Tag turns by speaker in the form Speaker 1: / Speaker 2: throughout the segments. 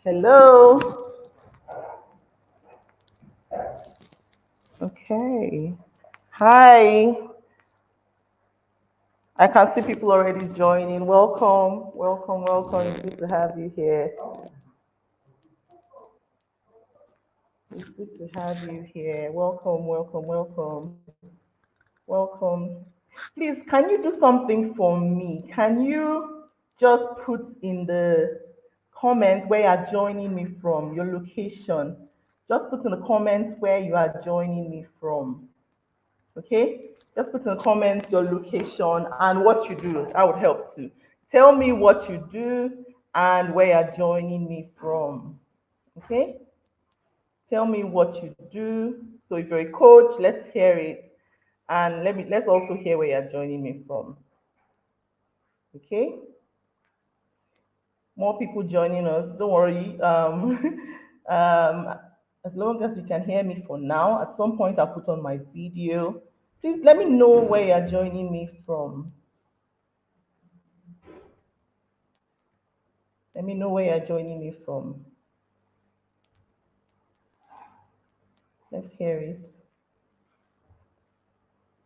Speaker 1: Hello. Okay. Hi. I can see people already joining. Welcome, welcome, welcome. It's good to have you here. It's good to have you here. Welcome, welcome, welcome, welcome. Please, can you do something for me? Can you just put in the comments where you are joining me from, your location? Just put in the comments where you are joining me from. Okay, just put in the comments your location and what you do. That would help too. Tell me what you do and where you're joining me from. Okay, tell me what you do. So if you're a coach, let's hear it, and let's also hear where you're joining me from. Okay, more people joining us. Don't worry. Um, as long as you can hear me for now, at some point I'll put on my video. Please let me know where you're joining me from. Let me know where you're joining me from. Let's hear it.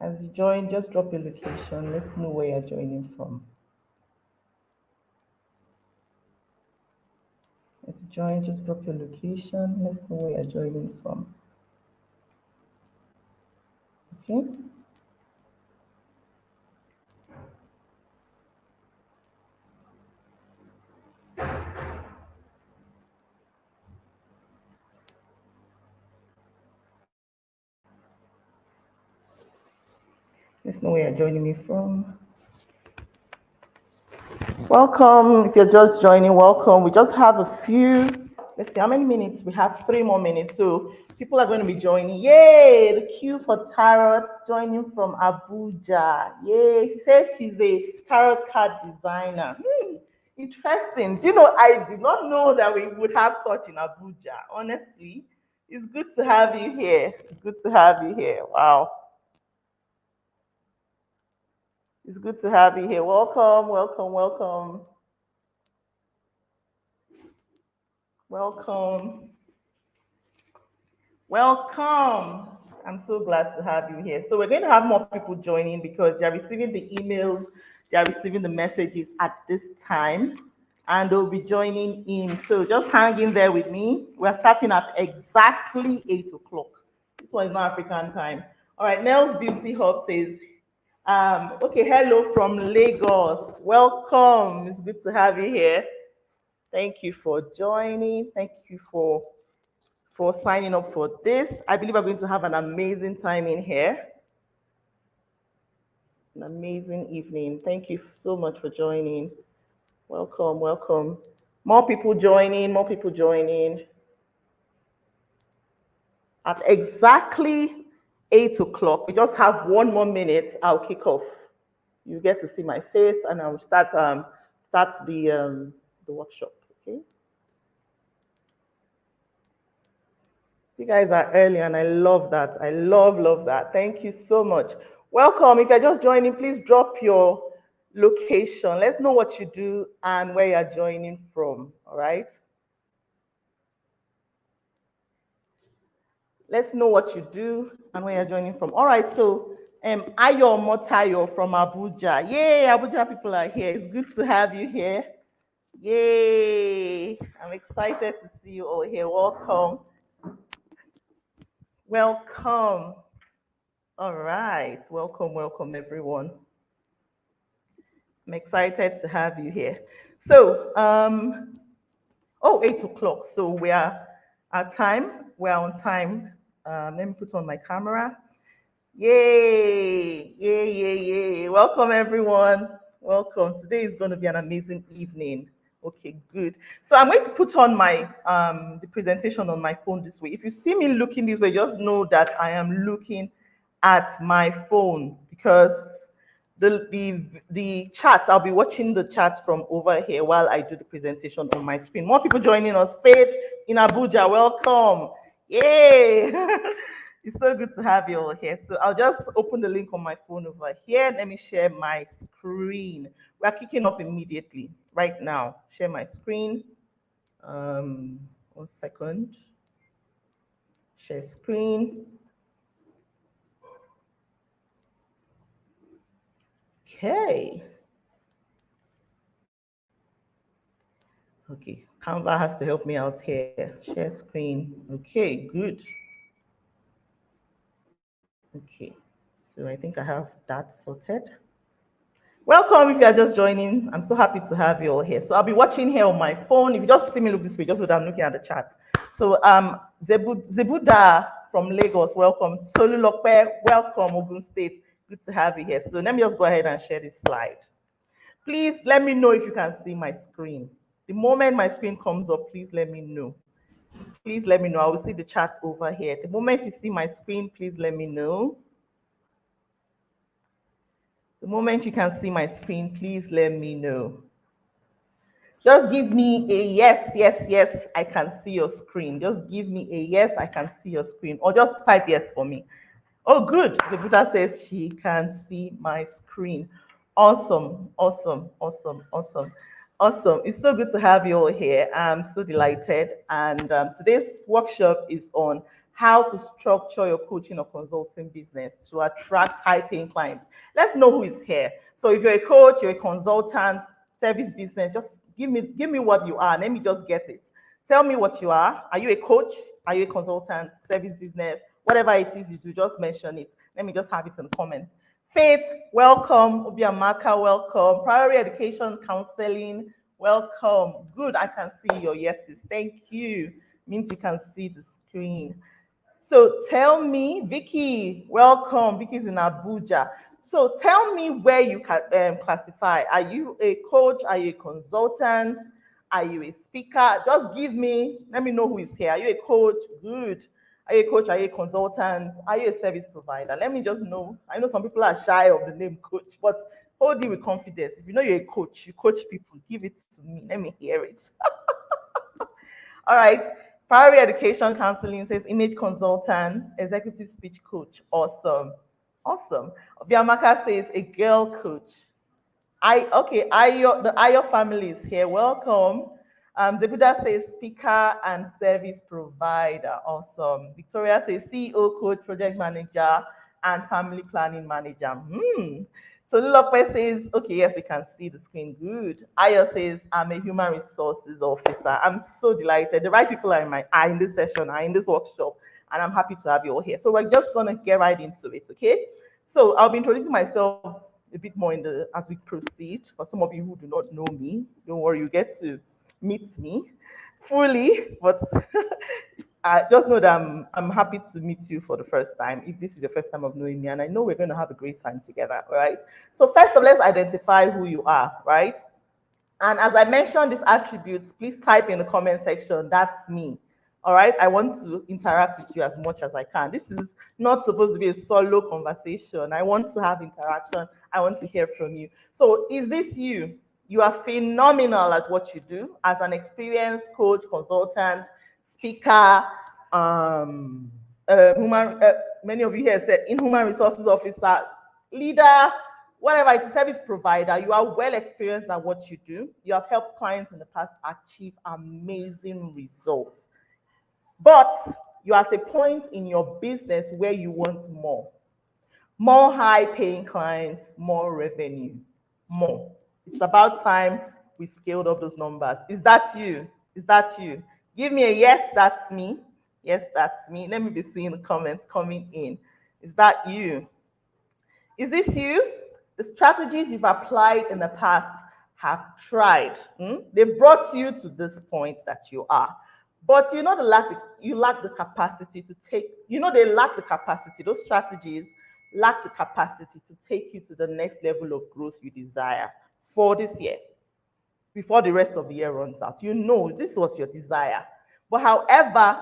Speaker 1: As you join, just drop your location. Let's know where you're joining from. As you join, just drop your location. Let's know where you're joining from. Okay? Let's know where you're joining me from. Welcome. If you're just joining, welcome. We just have a few. Let's see how many minutes. We have 3 more minutes. So people are going to be joining. Yay! The queue for tarot joining from Abuja. Yay! She says she's a tarot card designer. Interesting. Do you know, I did not know that we would have such in Abuja. Honestly, it's good to have you here. It's good to have you here. Wow. It's good to have you here. Welcome, welcome, welcome, welcome. Welcome. I'm so glad to have you here. So we're going to have more people joining because they're receiving the emails, they're receiving the messages at this time, and they'll be joining in. So just hang in there with me. We're starting at exactly 8 o'clock. This one is not African time. All right, Nels Beauty Hub says, okay, hello from Lagos. Welcome. It's good to have you here. Thank you for joining. Thank you for signing up for this. I believe we're going to have an amazing time in here. An amazing evening. Thank you so much for joining. Welcome, welcome. More people joining, more people joining. At exactly 8 o'clock, we just have 1 more minute. I'll kick off. You get to see my face, and I'll start the workshop. Okay. You guys are early, and I love that. I love that. Thank you so much. Welcome. If you're just joining, please drop your location. Let's know what you do and where you're joining from. All right. Let's know what you do and where you're joining from. All right. So, Ayo Motayo from Abuja. Yay, Abuja people are here. It's good to have you here. Yay. I'm excited to see you all here. Welcome. Welcome. All right. Welcome, welcome, everyone. I'm excited to have you here. So, 8 o'clock. So we are at time. We are on time. Let me put on my camera. Yay! Yay! Yay! Yay! Welcome, everyone. Welcome. Today is going to be an amazing evening. Okay, good. So I'm going to put on my the presentation on my phone this way. If you see me looking this way, just know that I am looking at my phone because the chat, I'll be watching the chat from over here while I do the presentation on my screen. More people joining us. Faith in Abuja, welcome. Yay! It's so good to have you all here. So I'll just open the link on my phone over here. Let me share my screen. We're kicking off immediately, right now. Share my screen. 1 second. Share screen. Okay. Okay, Canva has to help me out here. Share screen. Okay, good. Okay, so I think I have that sorted. Welcome if you are just joining. I'm so happy to have you all here. So I'll be watching here on my phone. If you just see me look this way, just so that I'm looking at the chat. So Zebuda from Lagos, welcome. Tolu Lokpe, welcome, Ogun State. Good to have you here. So let me just go ahead and share this slide. Please let me know if you can see my screen. The moment my screen comes up, please let me know. Please let me know. I will see the chat over here. The moment you see my screen, please let me know. The moment you can see my screen, please let me know. Just give me a yes, yes, yes, I can see your screen. Just give me a yes, I can see your screen. Or just type yes for me. Oh, good. The Buddha says she can see my screen. Awesome, awesome, awesome, awesome, awesome. It's so good to have you all here. I'm so delighted. And today's workshop is on how to structure your coaching or consulting business to attract high-paying clients. Let's know who is here. So if you're a coach, you're a consultant, service business, just give me what you are. Let me just get it. Tell me what you are. Are you a coach? Are you a consultant, service business? Whatever it is you do, just mention it. Let me just have it in the comments. Faith, welcome. Obiamaka, welcome. Priority education, counseling, welcome. Good, I can see your yeses. Thank you. Means you can see the screen. So tell me, Vicky, welcome. Vicky's in Abuja. So tell me where you can classify. Are you a coach? Are you a consultant? Are you a speaker? Just give me, let me know who is here. Are you a coach? Good. Are you a coach? Are you a consultant? Are you a service provider? Let me just know. I know some people are shy of the name coach, but hold it with confidence. If you know you're a coach, you coach people, give it to me. Let me hear it. All right. Priority education counseling says image consultant, executive speech coach. Awesome. Awesome. Biamaka says a girl coach. The Ayo family is here. Welcome. Zebuda says speaker and service provider. Awesome. Victoria says CEO, coach, project manager, and family planning manager. So Lope says, okay, yes, we can see the screen. Good. Ayo says, I'm a human resources officer. I'm so delighted. The right people are in this session, are in this workshop, and I'm happy to have you all here. So we're just gonna get right into it, okay? So I'll be introducing myself a bit more as we proceed. For some of you who do not know me, don't worry, you get to meet me fully, but I just know that I'm happy to meet you for the first time, if this is your first time of knowing me, and I know we're going to have a great time together, all right? So first of all, let's identify who you are, right? And as I mentioned these attributes, please type in the comment section, that's me. All right, I want to interact with you as much as I can. This is not supposed to be a solo conversation. I want to have interaction. I want to hear from you. So is this you? You are phenomenal at what you do as an experienced coach, consultant, speaker, many of you here said in human resources officer, leader, whatever it is, service provider. You are well experienced at what you do. You have helped clients in the past achieve amazing results. But you're at a point in your business where you want more high-paying clients, more revenue, more. It's about time we scaled up those numbers. Is that you? Is that you? Give me a yes, that's me. Yes, that's me. Let me be seeing the comments coming in. Is that you? Is this you? The strategies you've applied in the past have tried. They've brought you to this point that you are. But you know you lack the capacity to take, they lack the capacity, those strategies lack the capacity to take you to the next level of growth you desire for this year, before the rest of the year runs out. This was your desire. But however,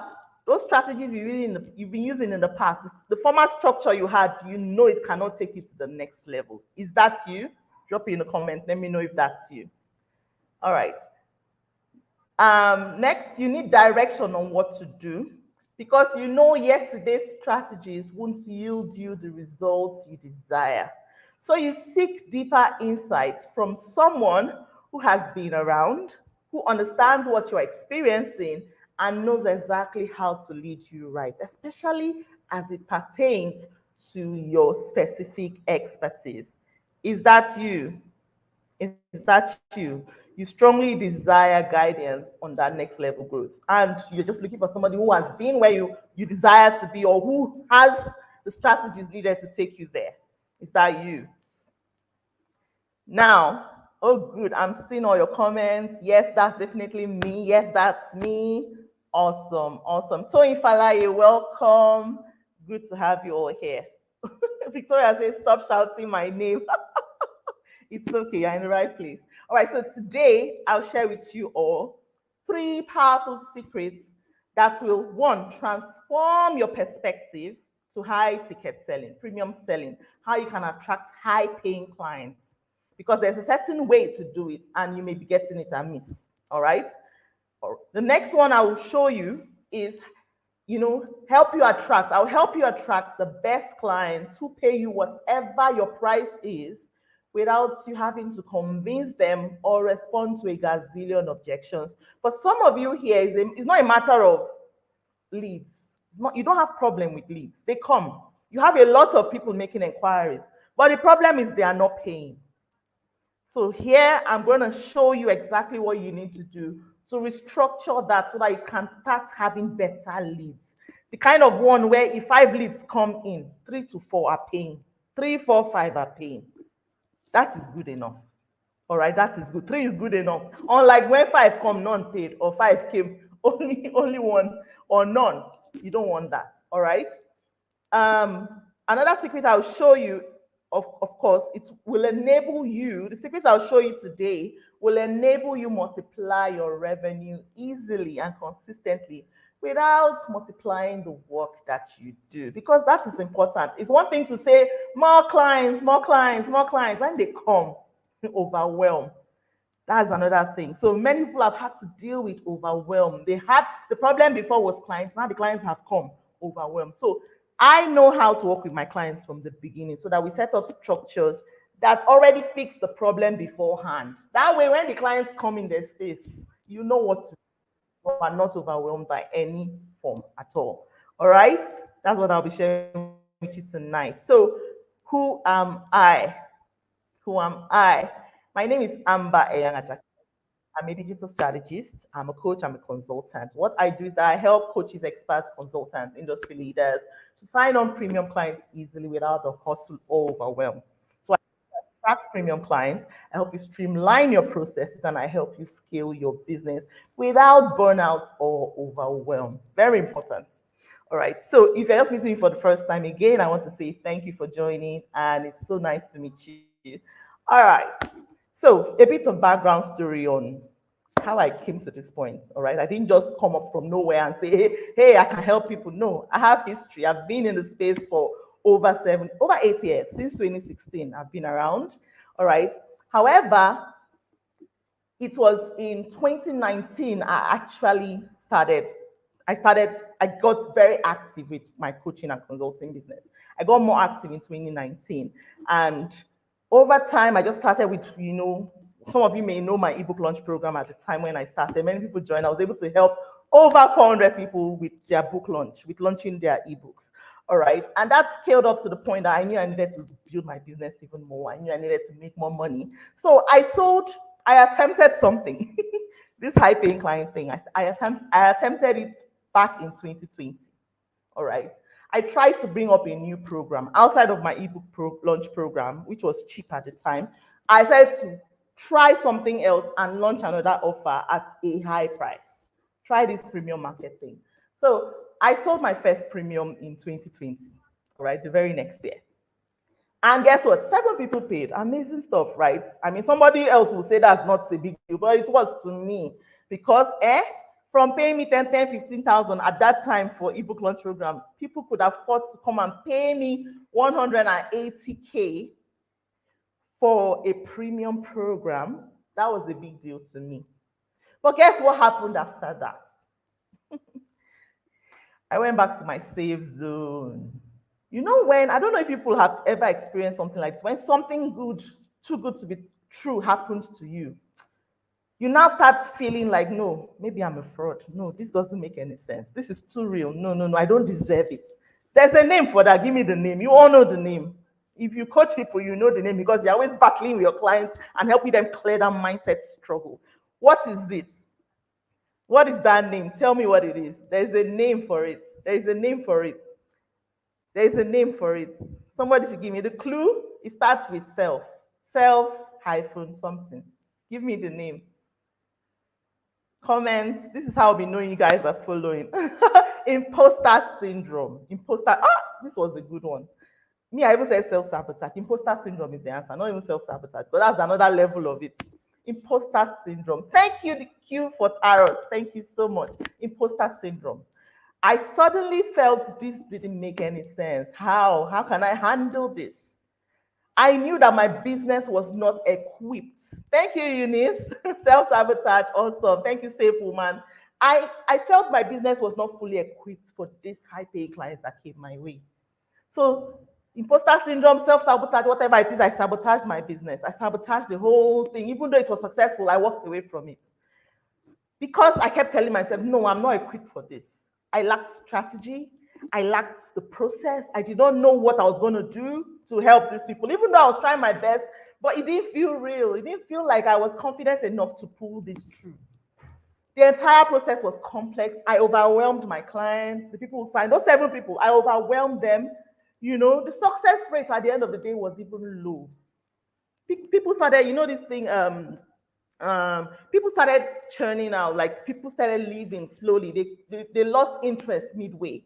Speaker 1: those strategies you've been using in the past, the former structure you had, it cannot take you to the next level. Is that you? Drop it in the comment. Let me know if that's you. All right. Next, you need direction on what to do, because yesterday's strategies won't yield you the results you desire. So you seek deeper insights from someone who has been around, who understands what you're experiencing and knows exactly how to lead you right, especially as it pertains to your specific expertise. Is that you? Is that you? You strongly desire guidance on that next level growth, and you're just looking for somebody who has been where you desire to be, or who has the strategies needed to take you there. Is that you? Now, oh, good. I'm seeing all your comments. Yes, that's definitely me. Yes, that's me. Awesome, awesome. Toyin Falaye, welcome. Good to have you all here. Victoria says, stop shouting my name. It's okay, you're in the right place. All right, so today I'll share with you all three powerful secrets that will, one, transform your perspective to high ticket selling, premium selling, how you can attract high paying clients. Because there's a certain way to do it, and you may be getting it amiss. All right. The next one I will show you is, I'll help you attract the best clients who pay you whatever your price is without you having to convince them or respond to a gazillion objections. For some of you here, it's not a matter of leads. You don't have problem with leads. They come. You have a lot of people making inquiries, but the problem is they are not paying. So here I'm going to show you exactly what you need to do to restructure that so that you can start having better leads. The kind of one where if 5 leads come in, 3 to 4 are paying, 3, 4, 5 are paying. That is good enough. All right, that is good. 3 is good enough. Unlike when 5 come non paid, or 5 came only 1 or none. You don't want that. All right. Another secret I'll show you, of course, it will enable you, the secrets I'll show you today will enable you multiply your revenue easily and consistently without multiplying the work that you do, because that is important. It's one thing to say more clients, more clients, more clients. When they come, overwhelm. That's another thing. So many people have had to deal with overwhelm. They had the problem before was clients. Now the clients have come overwhelmed. So I know how to work with my clients from the beginning so that we set up structures that already fix the problem beforehand. That way, when the clients come in their space, you know what to do. You are not overwhelmed by any form at all. All right? That's what I'll be sharing with you tonight. So, who am I? Who am I? My name is Amber Eyangaja. I'm a digital strategist. I'm a coach. I'm a consultant. What I do is that I help coaches, experts, consultants, industry leaders to sign on premium clients easily without the hustle or overwhelm. So I attract premium clients. I help you streamline your processes, and I help you scale your business without burnout or overwhelm. Very important. All right. So if you're just meeting me for the first time again, I want to say thank you for joining, and it's so nice to meet you. All right. So a bit of background story on how I came to this point. All right. I didn't just come up from nowhere and say, hey, I can help people. No, I have history. I've been in the space for over 8 years. Since 2016, I've been around. All right. However, it was in 2019 I got very active with my coaching and consulting business. I got more active in 2019. And over time, I just started with, some of you may know my ebook launch program at the time when I started. Many people joined. I was able to help over 400 people with their book launch, with launching their ebooks. All right. And that scaled up to the point that I knew I needed to build my business even more. I knew I needed to make more money. So I attempted something, this high paying client thing. I attempted it back in 2020. All right. I tried to bring up a new program outside of my ebook launch program, which was cheap at the time. I said to try something else and launch another offer at a high price. Try this premium market thing. So I sold my first premium in 2020, all right, the very next year. And guess what? 7 people paid. Amazing stuff, right? I mean, somebody else will say that's not a big deal, but it was to me because, from paying me 15,000 at that time for ebook launch program, people could afford to come and pay me 180K for a premium program. That was a big deal to me. But guess what happened after that? I went back to my safe zone. I don't know if people have ever experienced something like this, when something good, too good to be true, happens to you. You now start feeling like, no, maybe I'm a fraud. No, this doesn't make any sense. This is too real. No, no, no, I don't deserve it. There's a name for that. Give me the name. You all know the name. If you coach people, you know the name because you're always battling with your clients and helping them clear that mindset struggle. What is it? What is that name? Tell me what it is. There's a name for it. There is a name for it. There is a name for it. Somebody should give me the clue. It starts with self. Self hyphen something. Give me the name. Comments. This is how I'll be knowing you guys are following. Imposter syndrome. Imposter. Ah, this was a good one. Me, I even said self-sabotage. Imposter syndrome is the answer, not even self-sabotage, but that's another level of it. Imposter syndrome. Thank you, the Q for tarot. Thank you so much. Imposter syndrome. I suddenly felt this didn't make any sense. How? How can I handle this? I knew that my business was not equipped. Thank you, Eunice. Self-sabotage, awesome. Thank you, safe woman. I felt my business was not fully equipped for these high-paying clients that came my way. So imposter syndrome, self-sabotage, whatever it is, I sabotaged my business. I sabotaged the whole thing. Even though it was successful, I walked away from it. Because I kept telling myself, no, I'm not equipped for this. I lacked strategy. I lacked the process. I did not know what I was going to do to help these people, even though I was trying my best, but it didn't feel real. It didn't feel like I was confident enough to pull this through. The entire process was complex. I overwhelmed my clients, the people who signed, those 7 people, I overwhelmed them. You know, the success rate at the end of the day was even low. People started, you know, this thing, people started churning out, like people started leaving slowly. They lost interest midway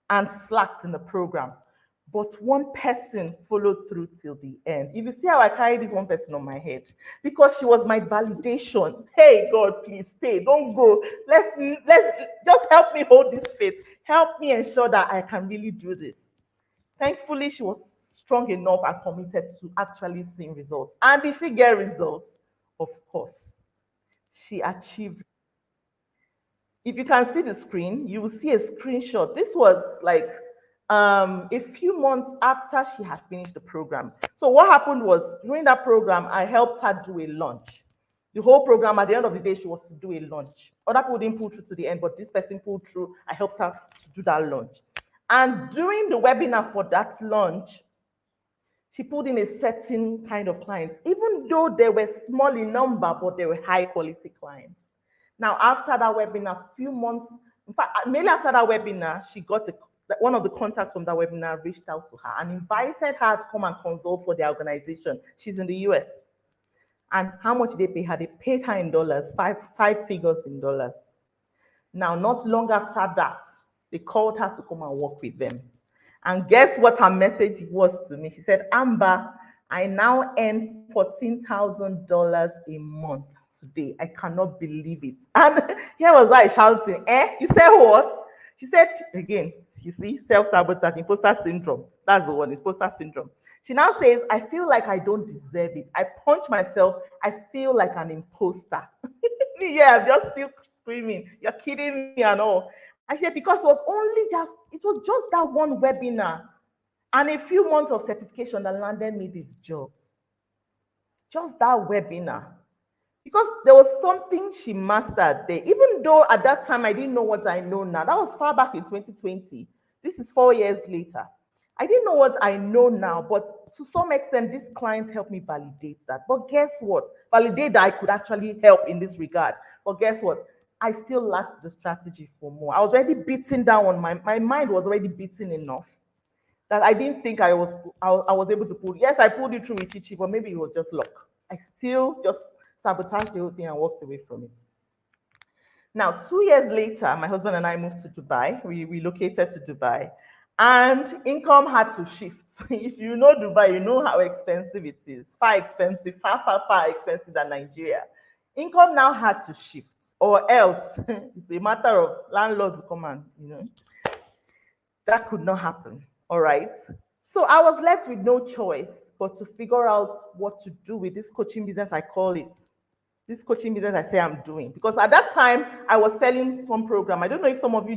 Speaker 1: and slacked in the program. But one person followed through till the end. If you see how I carry this one person on my head, because she was my validation. Hey, God, please stay. Don't go. Let's just help me hold this faith. Help me ensure that I can really do this. Thankfully, she was strong enough and committed to actually seeing results. And did she get results? Of course. She achieved. If you can see the screen, you will see a screenshot. This was like a few months after she had finished the program. So what happened was during that program, I helped her do a launch. The whole program, at the end of the day, she was to do a launch. Other people didn't pull through to the end, but this person pulled through. I helped her to do that launch. And during the webinar for that launch, she pulled in a certain kind of clients, even though they were small in number, but they were high quality clients. Now, after that webinar, few months, in fact, mainly after that webinar, she got one of the contacts from that webinar reached out to her and invited her to come and consult for their organization. She's in the US. And how much did they pay her? They paid her in dollars, five figures in dollars. Now, not long after that, they called her to come and work with them. And guess what her message was to me? She said, Amber, I now earn $14,000 a month today. I cannot believe it. And here was I shouting, You said what? She said, again, you see, self-sabotage, imposter syndrome. That's the one, imposter syndrome. She now says, I feel like I don't deserve it. I punch myself. I feel like an imposter. Yeah, I'm just still screaming. You're kidding me and all. I said, because it was just that one webinar and a few months of certification that landed me these jobs. Just that webinar. Because there was something she mastered there. Even though at that time I didn't know what I know now. That was far back in 2020. This is 4 years later. I didn't know what I know now, but to some extent, these clients helped me validate that. But guess what? Validate that I could actually help in this regard. But guess what? I still lacked the strategy for more. I was already beaten down on my mind was already beaten enough that I didn't think I was able to pull. Yes, I pulled it through with Chichi, but maybe it was just luck. I still just sabotaged the whole thing and walked away from it. Now, 2 years later, my husband and I moved to Dubai. We relocated to Dubai, and income had to shift. If you know Dubai, you know how expensive it is. Far expensive, far expensive than Nigeria. Income now had to shift, or else it's a matter of landlord will come and, that could not happen. All right. So I was left with no choice but to figure out what to do with this coaching business, I call it. This coaching business I say I'm doing. Because at that time, I was selling some program. I don't know if some of you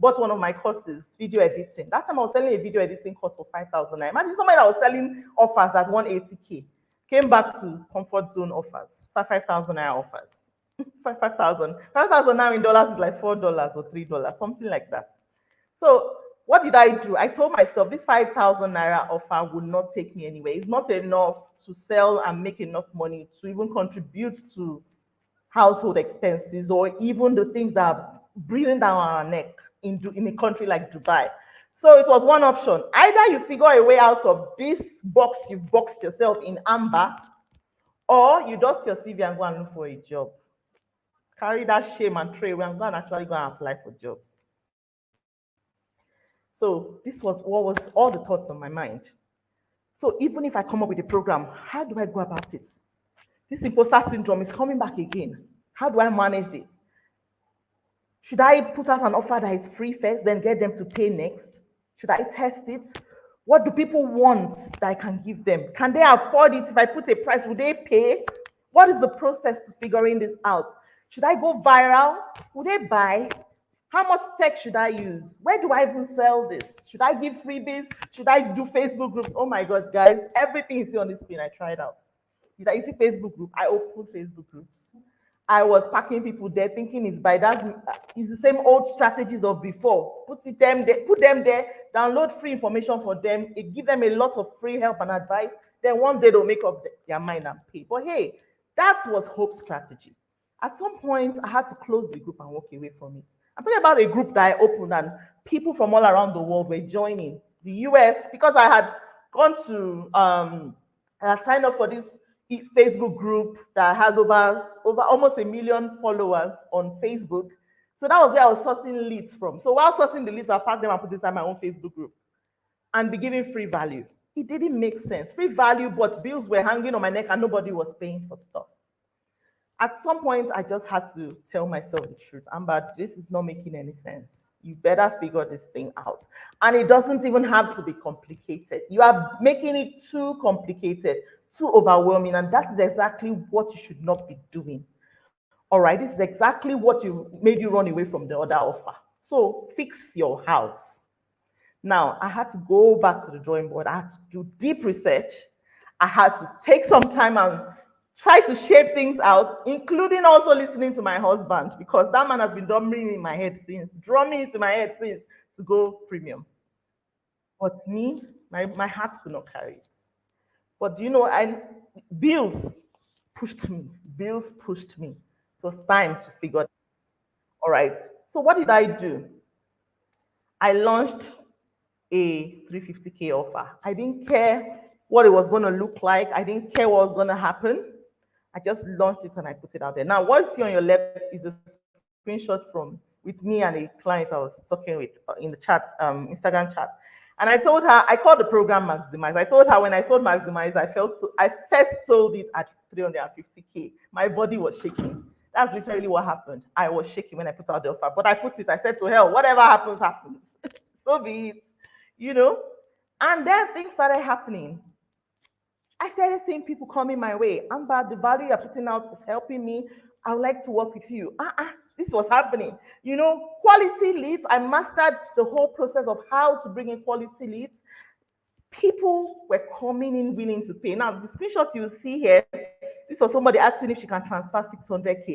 Speaker 1: bought one of my courses, video editing. That time I was selling a video editing course for 5,000. Imagine somebody that was selling offers at 180K. Came back to comfort zone offers, 5,000 offers. 5,000. 5,000 now in dollars is like $4 or $3, something like that. So what did I do? I told myself this 5,000 naira offer would not take me anywhere. It's not enough to sell and make enough money to even contribute to household expenses or even the things that are breathing down our neck in a country like Dubai. So it was one option. Either you figure a way out of this box you've boxed yourself in amber, or you dust your CV and go and look for a job. Carry that shame and tray away and go and actually go and apply for jobs. So this was what was all the thoughts on my mind. So even if I come up with a program, how do I go about it? This imposter syndrome is coming back again. How do I manage it? Should I put out an offer that is free first, then get them to pay next? Should I test it? What do people want that I can give them? Can they afford it? If I put a price, will they pay? What is the process to figuring this out? Should I go viral? Will they buy? How much tech should I use? Where do I even sell this? Should I give freebies? Should I do Facebook groups? Oh my God, guys, everything you see on this screen, I tried out. Did I see Facebook group? I opened Facebook groups. I was packing people there, thinking it's by that, it's the same old strategies of before. Put them there, download free information for them, give them a lot of free help and advice. Then one day they'll make up their mind and pay. But hey, that was Hope's strategy. At some point, I had to close the group and walk away from it. I'm talking about a group that I opened and people from all around the world were joining. The US, because I had gone to, I had signed up for this Facebook group that has over almost 1 million followers on Facebook. So that was where I was sourcing leads from. So while sourcing the leads, I packed them and put inside my own Facebook group and be giving free value. It didn't make sense. Free value, but bills were hanging on my neck and nobody was paying for stuff. At some point, I just had to tell myself the truth. Amber, this is not making any sense. You better figure this thing out. And it doesn't even have to be complicated. You are making it too complicated, too overwhelming, and that is exactly what you should not be doing. All right, this is exactly what made you run away from the other offer. So fix your house. Now, I had to go back to the drawing board. I had to do deep research. I had to take some time and try to shape things out, including also listening to my husband, because that man has been drumming in my head since to go premium. But me, my heart could not carry it. But you know, bills pushed me. Bills pushed me. It was time to figure it. All right. So what did I do? I launched a 350K offer. I didn't care what it was going to look like. I didn't care what was going to happen. I just launched it and I put it out there. Now, what you see on your left is a screenshot with me and a client I was talking with in the chat, Instagram chat. And I told her, I called the program Maximize. I told her when I sold Maximize, I first sold it at 350K. My body was shaking. That's literally what happened. I was shaking when I put out the offer, but I put it, I said to hell, whatever happens, happens. So be it, you know? And then things started happening. I started seeing people coming my way. Amber, the value you're putting out is helping me. I would like to work with you. This was happening. You know, quality leads. I mastered the whole process of how to bring in quality leads. People were coming in willing to pay. Now, the screenshot you see here, this was somebody asking if she can transfer 600K.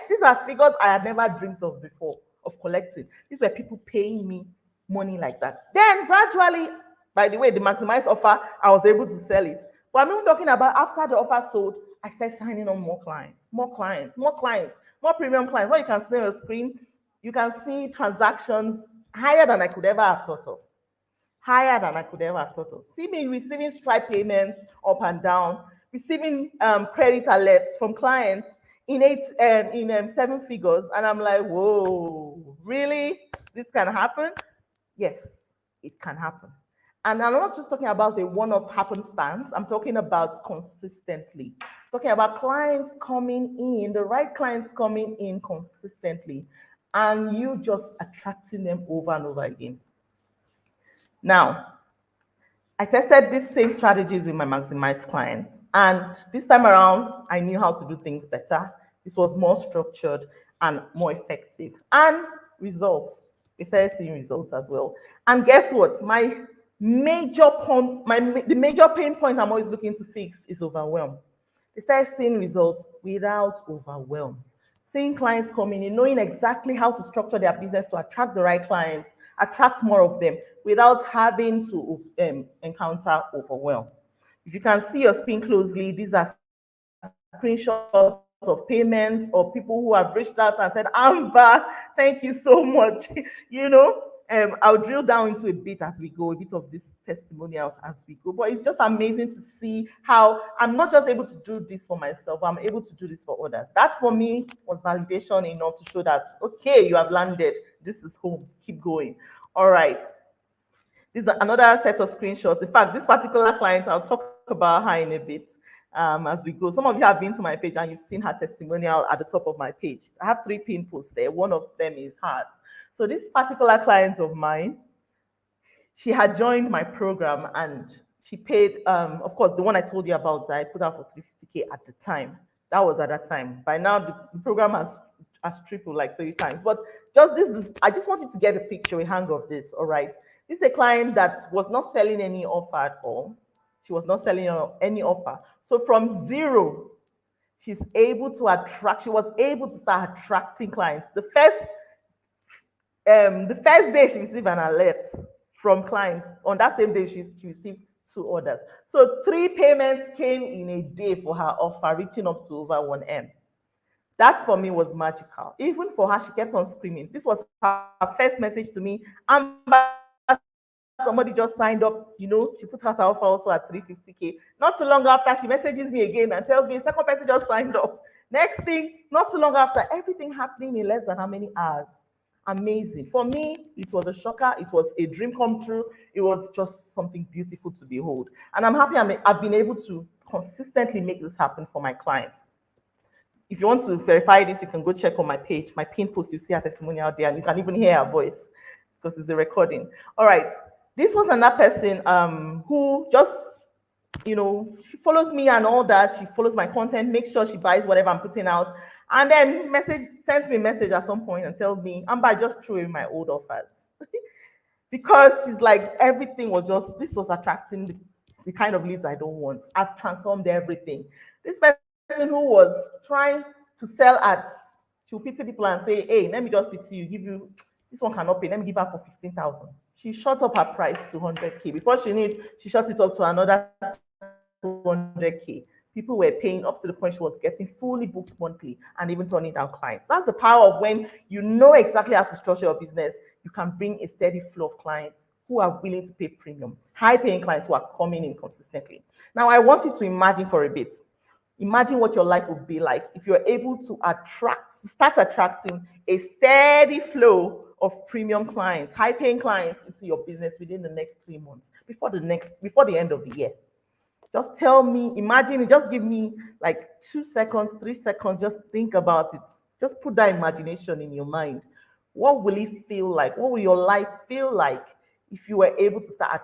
Speaker 1: These are figures I had never dreamt of before, of collecting. These were people paying me money like that. Then gradually, by the way, the Maximize offer, I was able to sell it. But I'm even talking about after the offer sold, I started signing on more clients, more premium clients. What you can see on your screen, you can see transactions higher than I could ever have thought of. Higher than I could ever have thought of. See me receiving Stripe payments up and down, receiving credit alerts from clients in 7 figures. And I'm like, whoa, really? This can happen? Yes, it can happen. And I'm not just talking about a one-off happenstance. I'm talking about consistently. I'm talking about clients coming in, the right clients coming in consistently, and you just attracting them over and over again. Now, I tested these same strategies with my Maximize clients, and this time around, I knew how to do things better. This was more structured and more effective, and results. We started seeing results as well. And guess what? The major pain point I'm always looking to fix is overwhelm. They started seeing results without overwhelm. Seeing clients coming in, knowing exactly how to structure their business to attract the right clients, attract more of them without having to encounter overwhelm. If you can see your screen closely, these are screenshots of payments or people who have reached out and said, Amber, thank you so much. I'll drill down into a bit as we go, a bit of these testimonials as we go. But it's just amazing to see how I'm not just able to do this for myself, I'm able to do this for others. That for me was validation enough to show that, okay, you have landed. This is home. Keep going. All right. This is another set of screenshots. In fact, this particular client, I'll talk about her in a bit as we go. Some of you have been to my page and you've seen her testimonial at the top of my page. I have 3 pin posts there. One of them is hers. So this particular client of mine, she had joined my program and she paid, of course, the one I told you about, I put out for 350K at the time. That was at that time. By now, the program has tripled like 3 times. But just this, I just want you to get a picture, a hang of this, all right? This is a client that was not selling any offer at all. She was not selling any offer. So from zero, she was able to start attracting clients. The first day she received an alert from clients. On that same day, she received 2 orders. So 3 payments came in a day for her offer, reaching up to over 1M. That for me was magical. Even for her, she kept on screaming. This was her first message to me. Amber, somebody just signed up, she put out her offer also at 350K. Not too long after, she messages me again and tells me, second person just signed up. Next thing, not too long after, everything happening in less than how many hours? Amazing. For me, it was a shocker. It was a dream come true. It was just something beautiful to behold. And I'm happy I've been able to consistently make this happen for my clients. If you want to verify this, you can go check on my page, my pin post, you see her testimonial there, and you can even hear her voice because it's a recording. All right. This was another person who just, she follows me and all that. She follows my content, makes sure she buys whatever I'm putting out, and then sends me a message at some point and tells me, Amber, I just threw in my old offers. Because she's like, everything was this was attracting the kind of leads I don't want. I've transformed everything. This person who was trying to sell she'll pity people and say, hey, let me just pity you, give you, this one cannot pay, let me give her for 15,000. She shot up her price to 100K. Before she knew it, she shot it up to another 200K. People were paying up to the point she was getting fully booked monthly and even turning down clients. That's the power of when you know exactly how to structure your business, you can bring a steady flow of clients who are willing to pay premium, high-paying clients who are coming in consistently. Now, I want you to imagine for a bit. Imagine what your life would be like if you're able to start attracting a steady flow of premium clients, high-paying clients into your business within the next 3 months, before the end of the year. Just tell me, imagine it, just give me like 2 seconds, 3 seconds, just think about it. Just put that imagination in your mind. What will it feel like? What will your life feel like if you were able to start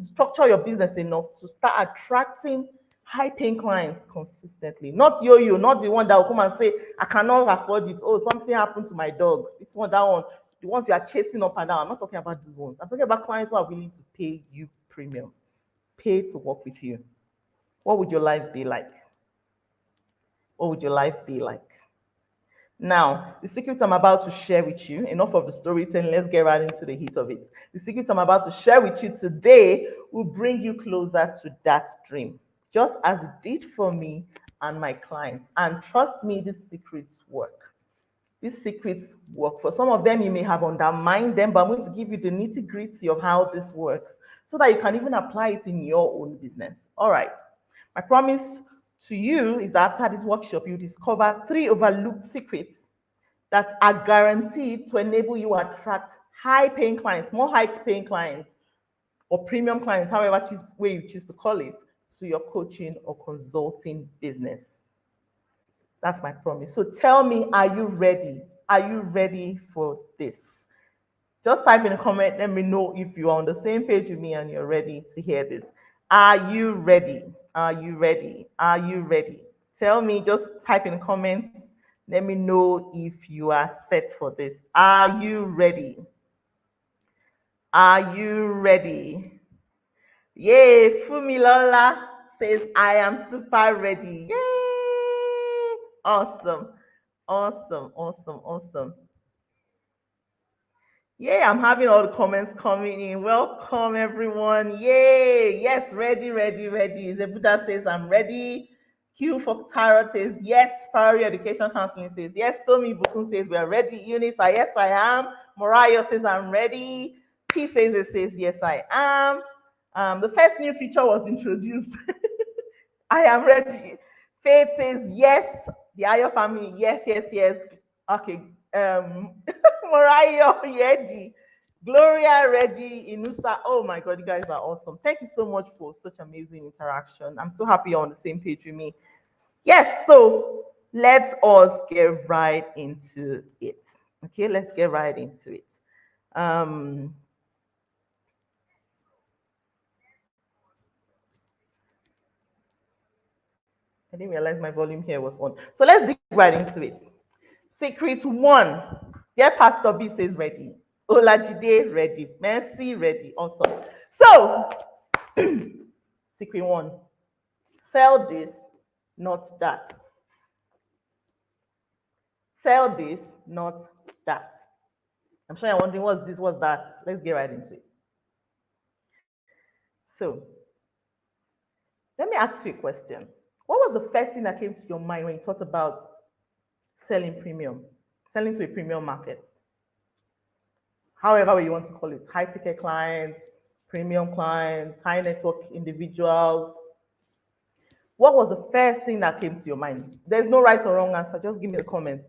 Speaker 1: structure your business enough to start attracting high-paying clients consistently? Not yo-yo, not the one that will come and say, I cannot afford it. Oh, something happened to my dog. This one, that one. The ones you are chasing up and down. I'm not talking about those ones. I'm talking about clients who are willing to pay you premium. Pay to work with you. What would your life be like? What would your life be like? Now, the secrets I'm about to share with you, enough of the storytelling, let's get right into the heat of it. The secrets I'm about to share with you today will bring you closer to that dream, just as it did for me and my clients. And trust me, these secrets work. These secrets work. For some of them, you may have undermined them, but I'm going to give you the nitty-gritty of how this works so that you can even apply it in your own business. All right. My promise to you is that after this workshop, you discover 3 overlooked secrets that are guaranteed to enable you to attract high-paying clients, more high-paying clients, or premium clients, however way you choose to call it, to your coaching or consulting business. That's my promise. So tell me, are you ready? Are you ready for this? Just type in a comment. Let me know if you're on the same page with me and you're ready to hear this. Are you ready? Are you ready? Are you ready? Tell me, just type in the comments. Let me know if you are set for this. Are you ready? Are you ready? Yay, Fumilola says, I am super ready. Yay! Awesome. Awesome, awesome, awesome. Yeah, I'm having all the comments coming in. Welcome, everyone. Yay. Yes, ready, ready, ready. Zebuda says, I'm ready. Q for Tarot says, yes. Priority Education Counseling says, yes. Tommy Bukun says, we are ready. Eunice, yes, I am. Morayo says, I'm ready. P says, it says, yes, I am. The first new feature was introduced. I am ready. Faith says, yes. The Ayo family, yes, yes, yes. Okay. Morayo, ready. Gloria, ready. Inusa, oh my God, you guys are awesome. Thank you so much for such amazing interaction. I'm so happy you're on the same page with me. Yes, so let us get right into it. Okay, let's get right into it. Um, I didn't realize my volume here was on. So let's dig right into it. Secret one. Dear Pastor B says ready. Olajide ready. Mercy ready. Awesome. So, secret one. Sell this, not that. Sell this, not that. I'm sure you're wondering what's this, what's that. Let's get right into it. So, let me ask you a question. What was the first thing that came to your mind when you thought about selling premium, selling to a premium market? However you want to call it, high ticket clients, premium clients, high network individuals. What was the first thing that came to your mind? There's no right or wrong answer. Just give me the comments.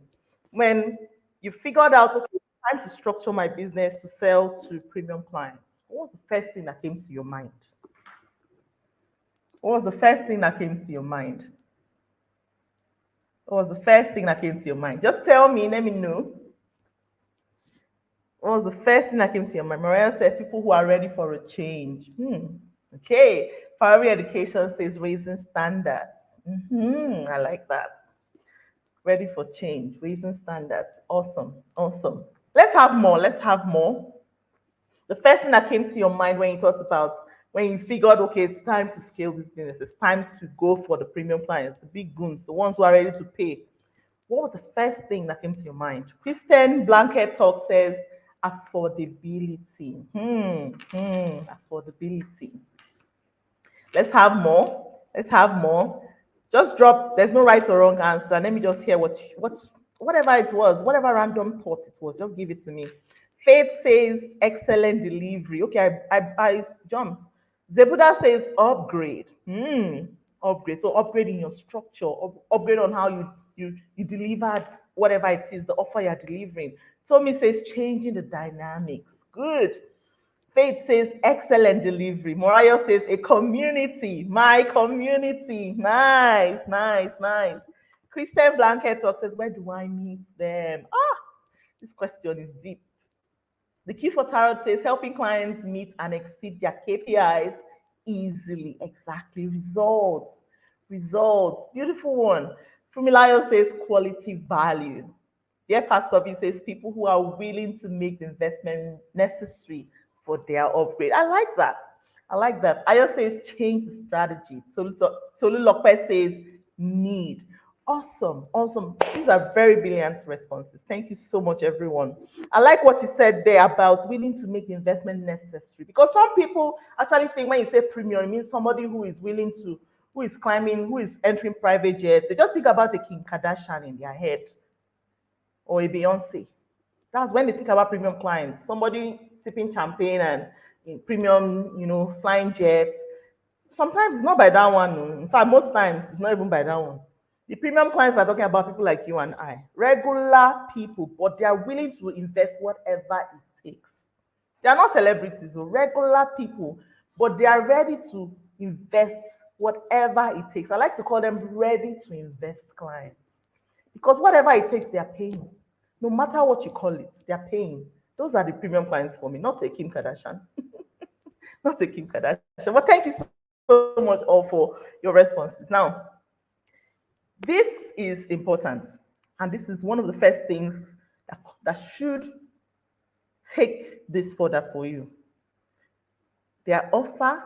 Speaker 1: When you figured out, okay, it's time to structure my business to sell to premium clients, what was the first thing that came to your mind? What was the first thing that came to your mind? What was the first thing that came to your mind? Just tell me, let me know. What was the first thing that came to your mind? Mariah said, people who are ready for a change. Okay. Priority Education says raising standards. I like that. Ready for change, raising standards. Awesome. Awesome. Let's have more. Let's have more. The first thing that came to your mind when you thought about, when you figured, okay, it's time to scale this business, it's time to go for the premium clients, the big guns, the ones who are ready to pay. What was the first thing that came to your mind? Kristen Blanket Talk says affordability. Affordability. Let's have more. Let's have more. Just drop. There's no right or wrong answer. Let me just hear whatever it was, whatever random thought it was. Just give it to me. Faith says excellent delivery. Okay, I jumped. Zebuda says upgrade. Upgrade. So upgrade in your structure. Upgrade on how you deliver whatever it is, the offer you're delivering. Tommy says changing the dynamics. Good. Faith says excellent delivery. Morayo says a community, my community. Nice, nice, nice. Kristen Blanket talk says, where do I meet them? This question is deep. The Q for Tarot says helping clients meet and exceed their KPIs easily. Exactly. Results. Results. Beautiful one. Fumilayo says quality value. Dear Pastor B says people who are willing to make the investment necessary for their upgrade. I like that. I like that. Ayo says change the strategy. Tolu Lokpe says need. Awesome, awesome. These are very brilliant responses. Thank you so much, everyone. I like what you said there about willing to make the investment necessary, because some people actually think when you say premium, it means somebody who is willing to, who is climbing, who is entering private jet. They just think about a Kim Kardashian in their head or a Beyonce. That's when they think about premium clients. Somebody sipping champagne and in premium, flying jets. Sometimes it's not by that one. No. In fact, most times it's not even by that one. The premium clients we're talking about people like you and I, regular people, but they are willing to invest whatever it takes. They are not celebrities, or regular people, but they are ready to invest whatever it takes. I like to call them ready to invest clients, because whatever it takes, they are paying. No matter what you call it, they are paying. Those are the premium clients for me, not a Kim Kardashian. Not a Kim Kardashian. But thank you so much all for your responses. Now, this is important, and this is one of the first things that should take this further for you. Their offer,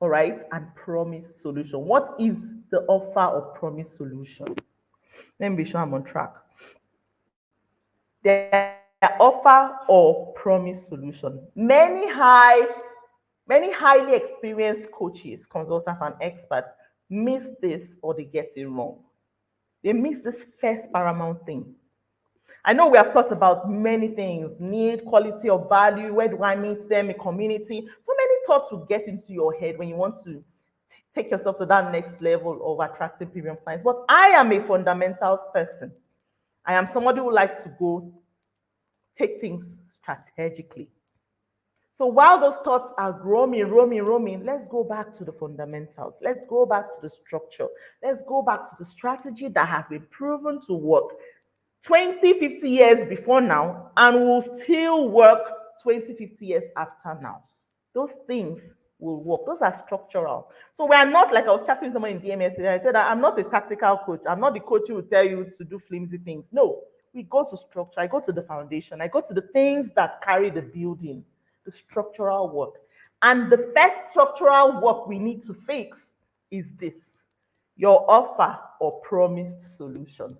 Speaker 1: all right, and promise solution. What is the offer or promise solution? Let me be sure I'm on track. Their offer or promise solution. Many highly experienced coaches, consultants, and experts miss this or they get it wrong. They miss this first paramount thing. I know we have thought about many things: need, quality of value, where do I meet them, a community. So many thoughts will get into your head when you want to take yourself to that next level of attracting premium clients. But I am a fundamentals person. I am somebody who likes to go take things strategically. So while those thoughts are roaming, let's go back to the fundamentals. Let's go back to the structure. Let's go back to the strategy that has been proven to work 20, 50 years before now and will still work 20, 50 years after now. Those things will work. Those are structural. So we are not, like I was chatting with someone in DMS and I said that I'm not a tactical coach. I'm not the coach who will tell you to do flimsy things. No, we go to structure. I go to the foundation. I go to the things that carry the building, the structural work. And the first structural work we need to fix is this: your offer or promised solution.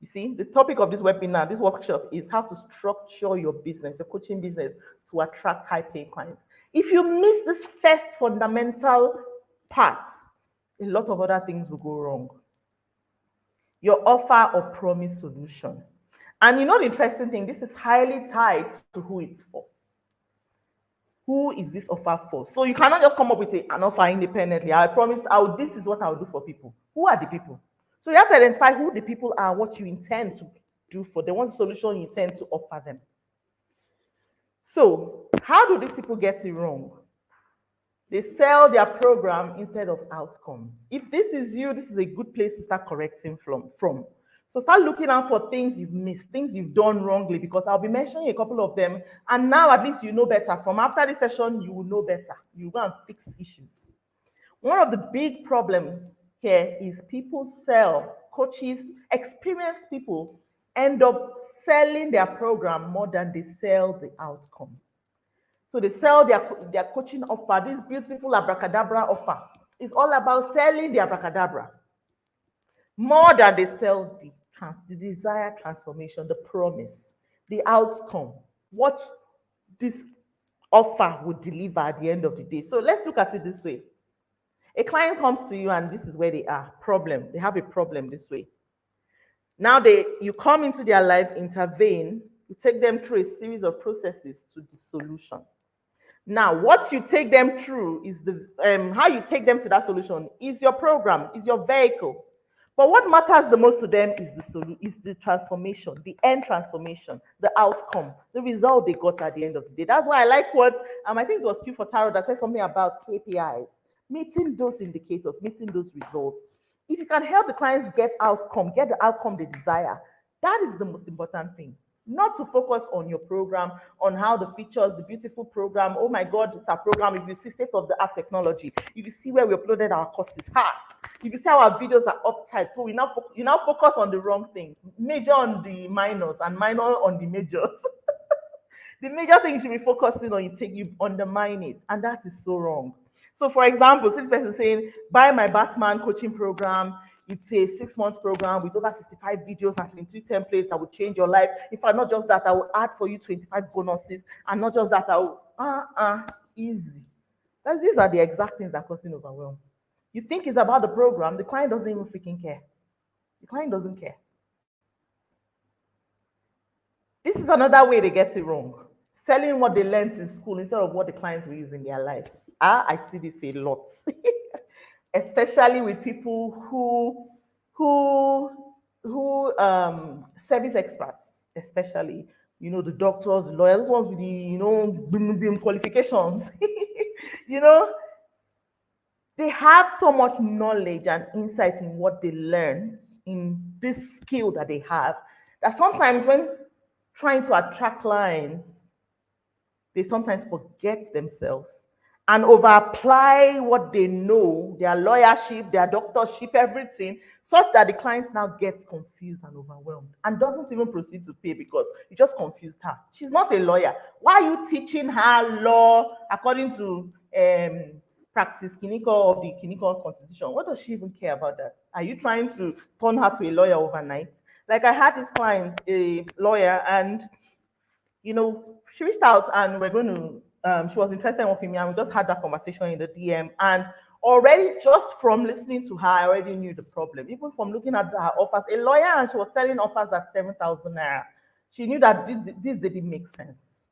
Speaker 1: You see, the topic of this webinar, this workshop, is how to structure your business, your coaching business, to attract high-paying clients. If you miss this first fundamental part, a lot of other things will go wrong. Your offer or promise solution. And you know the interesting thing, this is highly tied to who it's for. Who is this offer for? So you cannot just come up with an offer independently. I promised, this is what I'll do for people. Who are the people? So you have to identify who the people are, what you intend to do for them, what solution you intend to offer them. So how do these people get it wrong? They sell their program instead of outcomes. If this is you, this is a good place to start correcting from. So start looking out for things you've missed, things you've done wrongly, because I'll be mentioning a couple of them. And now at least you know better. From after this session, you will know better. You go and fix issues. One of the big problems here is coaches, experienced people end up selling their program more than they sell the outcome. So they sell their coaching offer, this beautiful abracadabra offer. It's all about selling the abracadabra more than they sell the desired transformation, the promise, the outcome, what this offer would deliver at the end of the day. So let's look at it this way. A client comes to you and this is where they are. Problem. They have a problem this way. Now you come into their life, intervene, you take them through a series of processes to the solution. Now, what you take them through is how you take them to that solution is your program, is your vehicle. But what matters the most to them is the transformation, the end transformation, the outcome, the result they got at the end of the day. That's why I like what I think it was Q for Tarot that said something about KPIs, meeting those indicators, meeting those results. If you can help the clients get the outcome they desire, that is the most important thing. Not to focus on your program, on how the features, the beautiful program, oh my God, it's our program. If you see state-of-the-art technology, if you see where we uploaded our courses, if you see how our videos are uptight, so you now focus on the wrong things. Major on the minors and minor on the majors. The major thing you should be focusing on, you undermine it, and that is so wrong. So for example, this person is saying, buy my Batman coaching program. It's a 6-month program with over 65 videos and 23 templates that will change your life. In fact, not just that, I will add for you 25 bonuses. And not just that, I will, easy. These are the exact things that causing overwhelm. You think it's about the program, the client doesn't even freaking care. The client doesn't care. This is another way they get it wrong. Selling what they learned in school instead of what the clients will use in their lives. I see this a lot. Especially with people who service experts, especially, the doctors, lawyers, ones with the, qualifications, they have so much knowledge and insight in what they learned, in this skill that they have, that sometimes when trying to attract clients, they sometimes forget themselves and over apply what they know, their lawyership, their doctorship, everything, such that the client now gets confused and overwhelmed and doesn't even proceed to pay because you just confused her. She's not a lawyer. Why are you teaching her law according to practice Kiniko of the Kiniko Constitution. What does she even care about that? Are you trying to turn her to a lawyer overnight? Like I had this client, a lawyer, and she reached out and we're going to, she was interested in working with me, and we just had that conversation in the DM. And already, just from listening to her, I already knew the problem. Even from looking at her offers, a lawyer, and she was selling offers at 7,000 naira. She knew that this didn't make sense.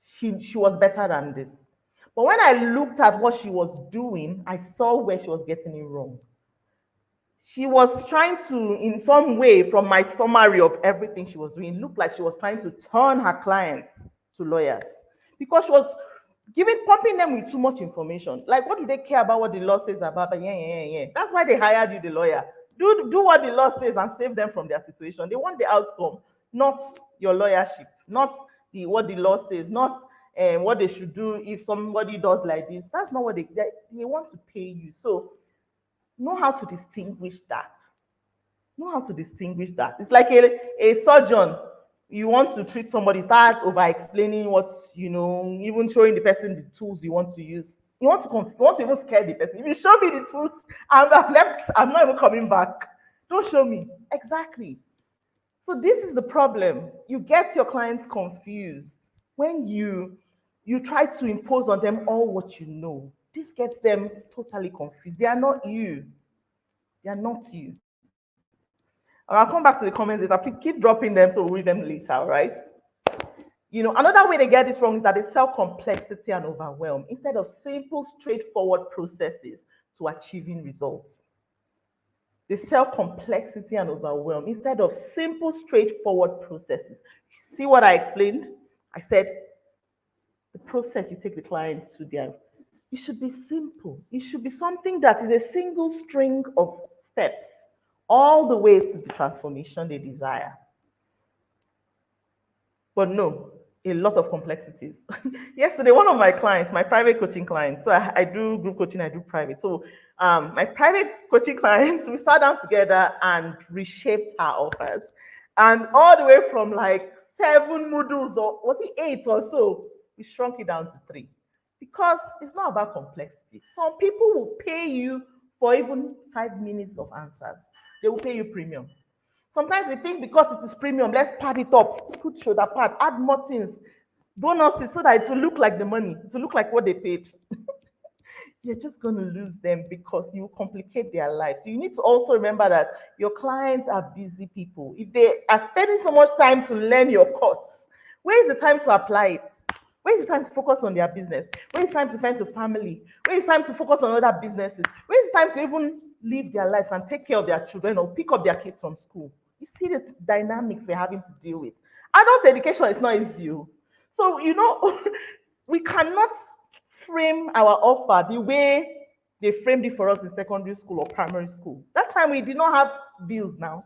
Speaker 1: She was better than this. But when I looked at what she was doing, I saw where she was getting it wrong. She was trying to, in some way, from my summary of everything she was doing, looked like she was trying to turn her clients to lawyers because she was pumping them with too much information. Like, what do they care about what the law says about? But yeah. That's why they hired you, the lawyer. Do what the law says and save them from their situation. They want the outcome, not your lawyership, not what the law says, not what they should do if somebody does like this. That's not what they want to pay you. So know how to distinguish that. Know how to distinguish that. It's like a surgeon. You want to treat somebody, start over explaining what, even showing the person the tools you want to use. You want to even scare the person. If you show me the tools, I'm not even coming back. Don't show me. Exactly. So this is the problem. You get your clients confused when you try to impose on them all what you know. This gets them totally confused. They are not you. They are not you. I'll come back to the comments later. Please keep dropping them so we'll read them later, all right? Another way they get this wrong is that they sell complexity and overwhelm instead of simple, straightforward processes to achieving results. They sell complexity and overwhelm instead of simple, straightforward processes. See what I explained? I said the process you take the client to there, it should be simple. It should be something that is a single string of steps all the way to the transformation they desire. But no, a lot of complexities. Yesterday, one of my clients, my private coaching clients, so I do group coaching, I do private. So my private coaching clients, we sat down together and reshaped our offers. And all the way from like 7 modules, or was it 8 or so, we shrunk it down to 3. Because it's not about complexity. Some people will pay you for even 5 minutes of answers. They will pay you premium. Sometimes we think because it is premium, let's pad it up, put shoulder pad, add more things, bonuses, so that it will look like the money, it will look like what they paid. You're just going to lose them because you complicate their lives. So you need to also remember that your clients are busy people. If they are spending so much time to learn your course, where is the time to apply it? Where is the time to focus on their business? Where is time to find to family? Where is time to focus on other businesses? Where is time to even live their lives and take care of their children or pick up their kids from school? You see the dynamics we're having to deal with. Adult education is not easy. So, we cannot frame our offer the way they framed it for us in secondary school or primary school. That time we did not have bills now.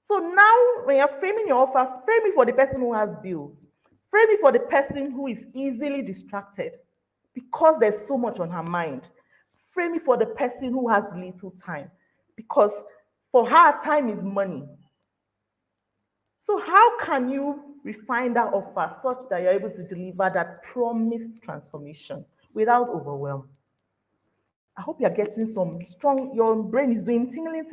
Speaker 1: So now when you're framing your offer, frame it for the person who has bills. Frame it for the person who is easily distracted because there's so much on her mind. Frame it for the person who has little time because for her, time is money. So how can you refine that offer such that you're able to deliver that promised transformation without overwhelm? I hope you're getting some strong, your brain is doing tingling,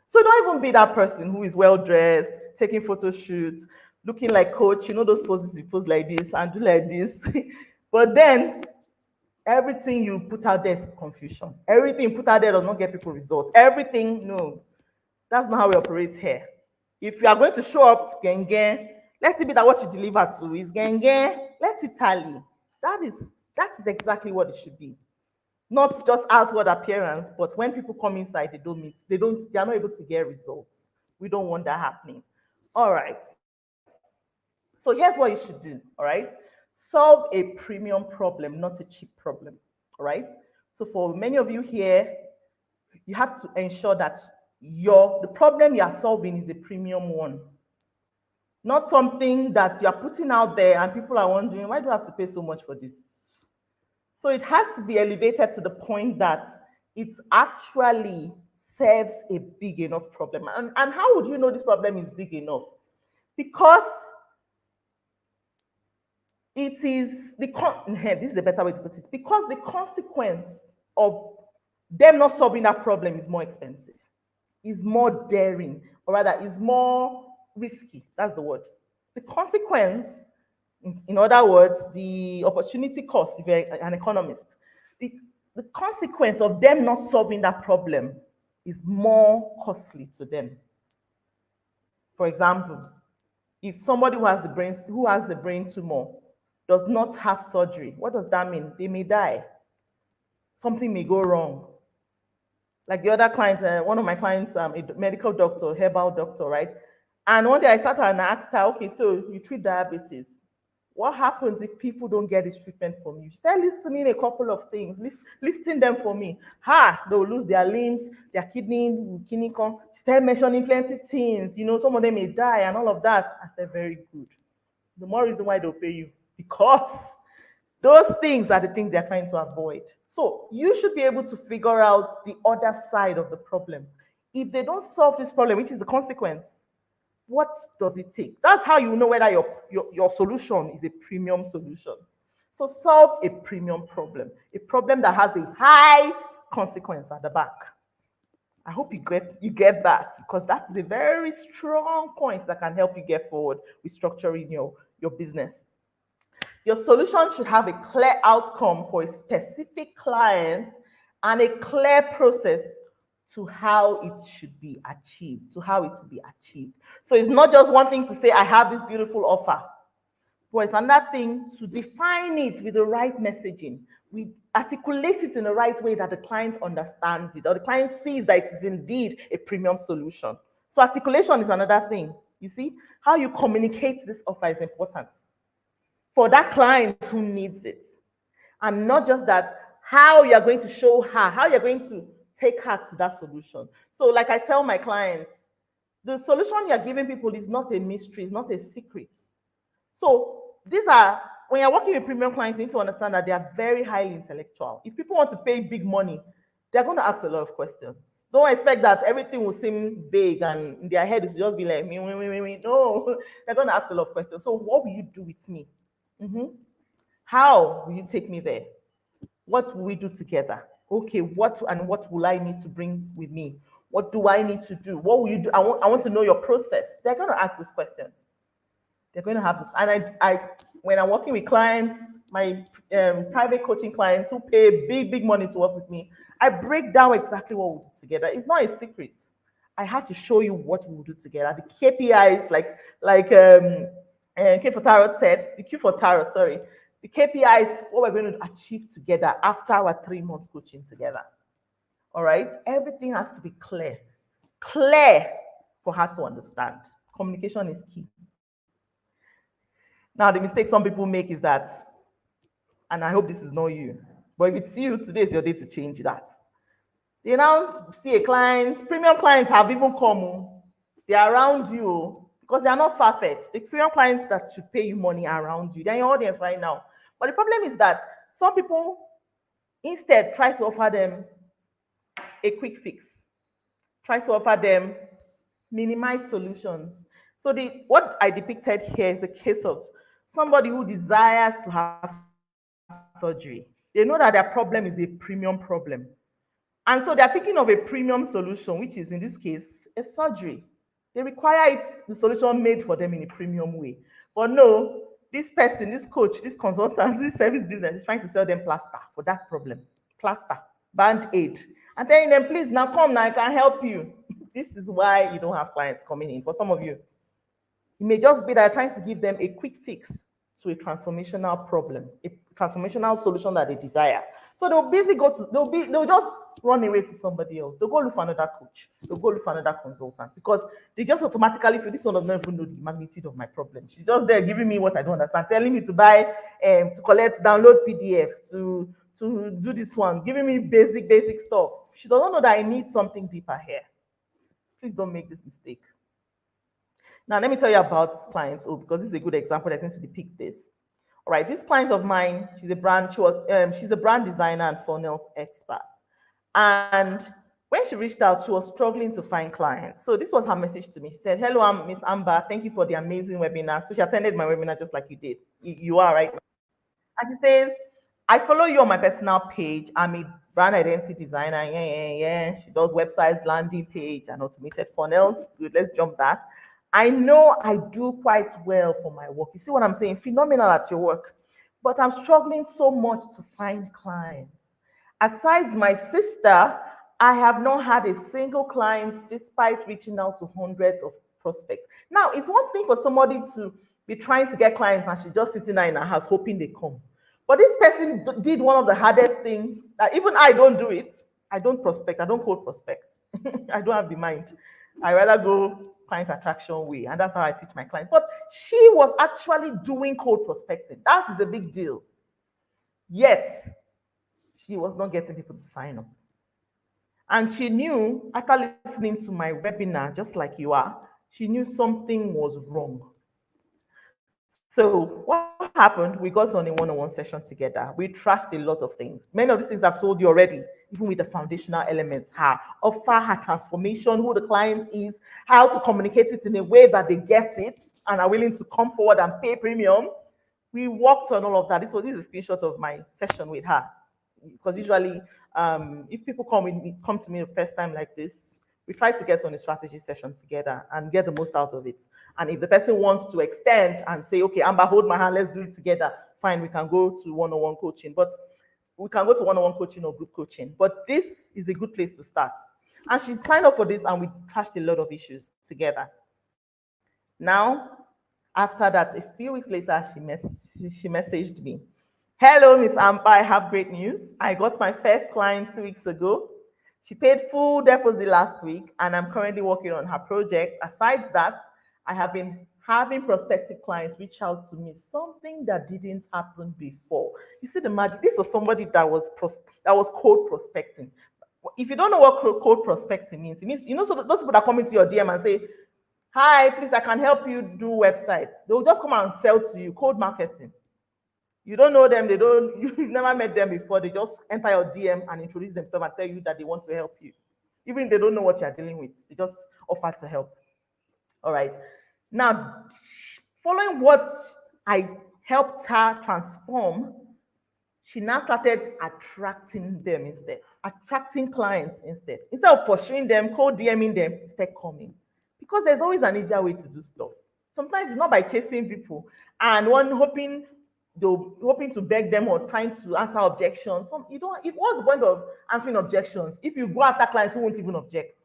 Speaker 1: So don't even be that person who is well-dressed, taking photo shoots, looking like coach, those poses you pose like this and do like this. But then everything you put out there is confusion. Everything you put out there does not get people results. Everything, no. That's not how we operate here. If you are going to show up, gang, let it be that what you deliver to is gang, let it tally. That is exactly what it should be. Not just outward appearance, but when people come inside, they are not able to get results. We don't want that happening. All right. So here's what you should do, all right? Solve a premium problem, not a cheap problem, all right? So for many of you here, you have to ensure that the problem you are solving is a premium one. Not something that you are putting out there and people are wondering, why do I have to pay so much for this? So it has to be elevated to the point that it actually serves a big enough problem. And how would you know this problem is big enough? Because It is this is a better way to put it, because the consequence of them not solving that problem is more expensive, is more daring, or rather is more risky. That's the word. The consequence, in other words, the opportunity cost, if you're an economist, the, the consequence of them not solving that problem is more costly to them. For example, if somebody who has a brain tumor does not have surgery, what does that mean? They may die. Something may go wrong. Like the other client, one of my clients, a medical doctor, herbal doctor, right? And one day I sat her and I asked her, okay, so you treat diabetes. What happens if people don't get this treatment from you? She started listening a couple of things, listing them for me. They will lose their limbs, their kidney con. She started mentioning plenty things. Some of them may die and all of that. I said, very good. The more reason why they'll pay you, because those things are the things they're trying to avoid. So you should be able to figure out the other side of the problem. If they don't solve this problem, which is the consequence, what does it take? That's how you know whether your solution is a premium solution. So solve a premium problem, a problem that has a high consequence at the back. I hope you get that, because that's a very strong point that can help you get forward with structuring your business. Your solution should have a clear outcome for a specific client and a clear process to how it should be achieved, to how it will be achieved. So it's not just one thing to say, I have this beautiful offer, but it's another thing to define it with the right messaging. We articulate it in the right way that the client understands it, or the client sees that it is indeed a premium solution. So articulation is another thing. You see, how you communicate this offer is important for that client who needs it. And not just that, how you're going to show her, how you're going to take her to that solution. So like I tell my clients, the solution you're giving people is not a mystery, it's not a secret. So when you're working with premium clients, you need to understand that they are very highly intellectual. If people want to pay big money, they're going to ask a lot of questions. Don't expect that everything will seem vague and in their head it will just be like, me. No, they're going to ask a lot of questions. So what will you do with me? How will you take me there? What will we do together? Okay, what will I need to bring with me? What do I need to do? What will you do? I want to know your process. They're going to ask these questions. They're going to have this. And I when I'm working with clients, my private coaching clients who pay big money to work with me, I break down exactly what we'll do together. It's not a secret. I have to show you what we'll do together. The KPIs, K for Tarot said, the Q for Tarot, sorry. The KPIs, what we're going to achieve together after our 3 months coaching together. All right? Everything has to be clear for her to understand. Communication is key. Now, the mistake some people make is that, and I hope this is not you, but if it's you, today is your day to change that. They now see a client, premium clients have even come, they're around you because they are not far-fetched. The premium clients that should pay you money are around you. They're in your audience right now. But the problem is that some people instead try to offer them a quick fix, try to offer them minimized solutions. So what I depicted here is a case of somebody who desires to have surgery. They know that their problem is a premium problem. And so they're thinking of a premium solution, which is in this case, a surgery. They require the solution made for them in a premium way. But no, this person, this coach, this consultant, this service business is trying to sell them plaster for that problem. Plaster, band-aid. And telling them, please, now come now, I can help you. This is why you don't have clients coming in. For some of you, it may just be that you're trying to give them a quick fix to a transformational problem, a transformational solution that they desire. So they'll just run away to somebody else. They'll go look for another coach. They'll go look for another consultant because they just automatically feel this one does not even know the magnitude of my problem. She's just there giving me what I don't understand, telling me to buy, to collect, download PDF, to do this one, giving me basic stuff. She doesn't know that I need something deeper here. Please don't make this mistake. Now, let me tell you about clients, because this is a good example that tends to depict this. All right, this client of mine, she's a brand designer and funnels expert. And When she reached out, she was struggling to find clients. So this was her message to me. She said, "Hello, I'm Miss Amber. Thank you for the amazing webinar." So she attended my webinar just like you did. You are right. And she says, "I follow you on my personal page. I'm a brand identity designer. Yeah, yeah, yeah. She does websites, landing page, and automated funnels. Good, let's jump that. I know I do quite well for my work. You see what I'm saying? Phenomenal at your work. But I'm struggling so much to find clients. Aside my sister, I have not had a single client despite reaching out to hundreds of prospects." Now, it's one thing for somebody to be trying to get clients and she's just sitting there in her house hoping they come. But this person did one of the hardest things that even I don't do it. I don't prospect. I don't cold prospect. I don't have the mind. I rather go client attraction way, and that's how I teach my clients. But she was actually doing cold prospecting. That is a big deal. Yet she was not getting people to sign up. And she knew after listening to my webinar, just like you are, she knew something was wrong. So what happened? We got on a one-on-one session together. We trashed a lot of things. Many of the things I've told you already, even with the foundational elements, her offer, her transformation, who the client is, how to communicate it in a way that they get it and are willing to come forward and pay premium. We worked on all of that. This is a screenshot of my session with her. Because usually, if people come to me the first time like this, we try to get on a strategy session together and get the most out of it. And if the person wants to extend and say, "Okay, Amber, hold my hand, let's do it together," fine, we can go to one-on-one coaching. But we can go to one-on-one coaching or group coaching. But this is a good place to start. And she signed up for this and we trashed a lot of issues together. Now, after that, a few weeks later, she messaged me. "Hello, Miss Amber, I have great news. I got my first client 2 weeks ago. She paid full deposit last week, and I'm currently working on her project. Aside that, I have been having prospective clients reach out to me, something that didn't happen before." You see the magic? This was somebody that was cold prospecting. If you don't know what cold prospecting means, it means, so those people that come into your DM and say, "Hi, please, I can help you do websites." They'll just come and sell to you, cold marketing. You don't know them, you've never met them before. They just enter your DM and introduce themselves and tell you that they want to help you. Even if they don't know what you're dealing with, they just offer to help. All right. Now, following what I helped her transform, she now started attracting them instead, attracting clients instead. Instead of pursuing them, cold DMing them, instead coming. Because there's always an easier way to do stuff. Sometimes it's not by chasing people and one hoping to beg them or trying to answer objections. What's the point of answering objections if you go after clients who won't even object?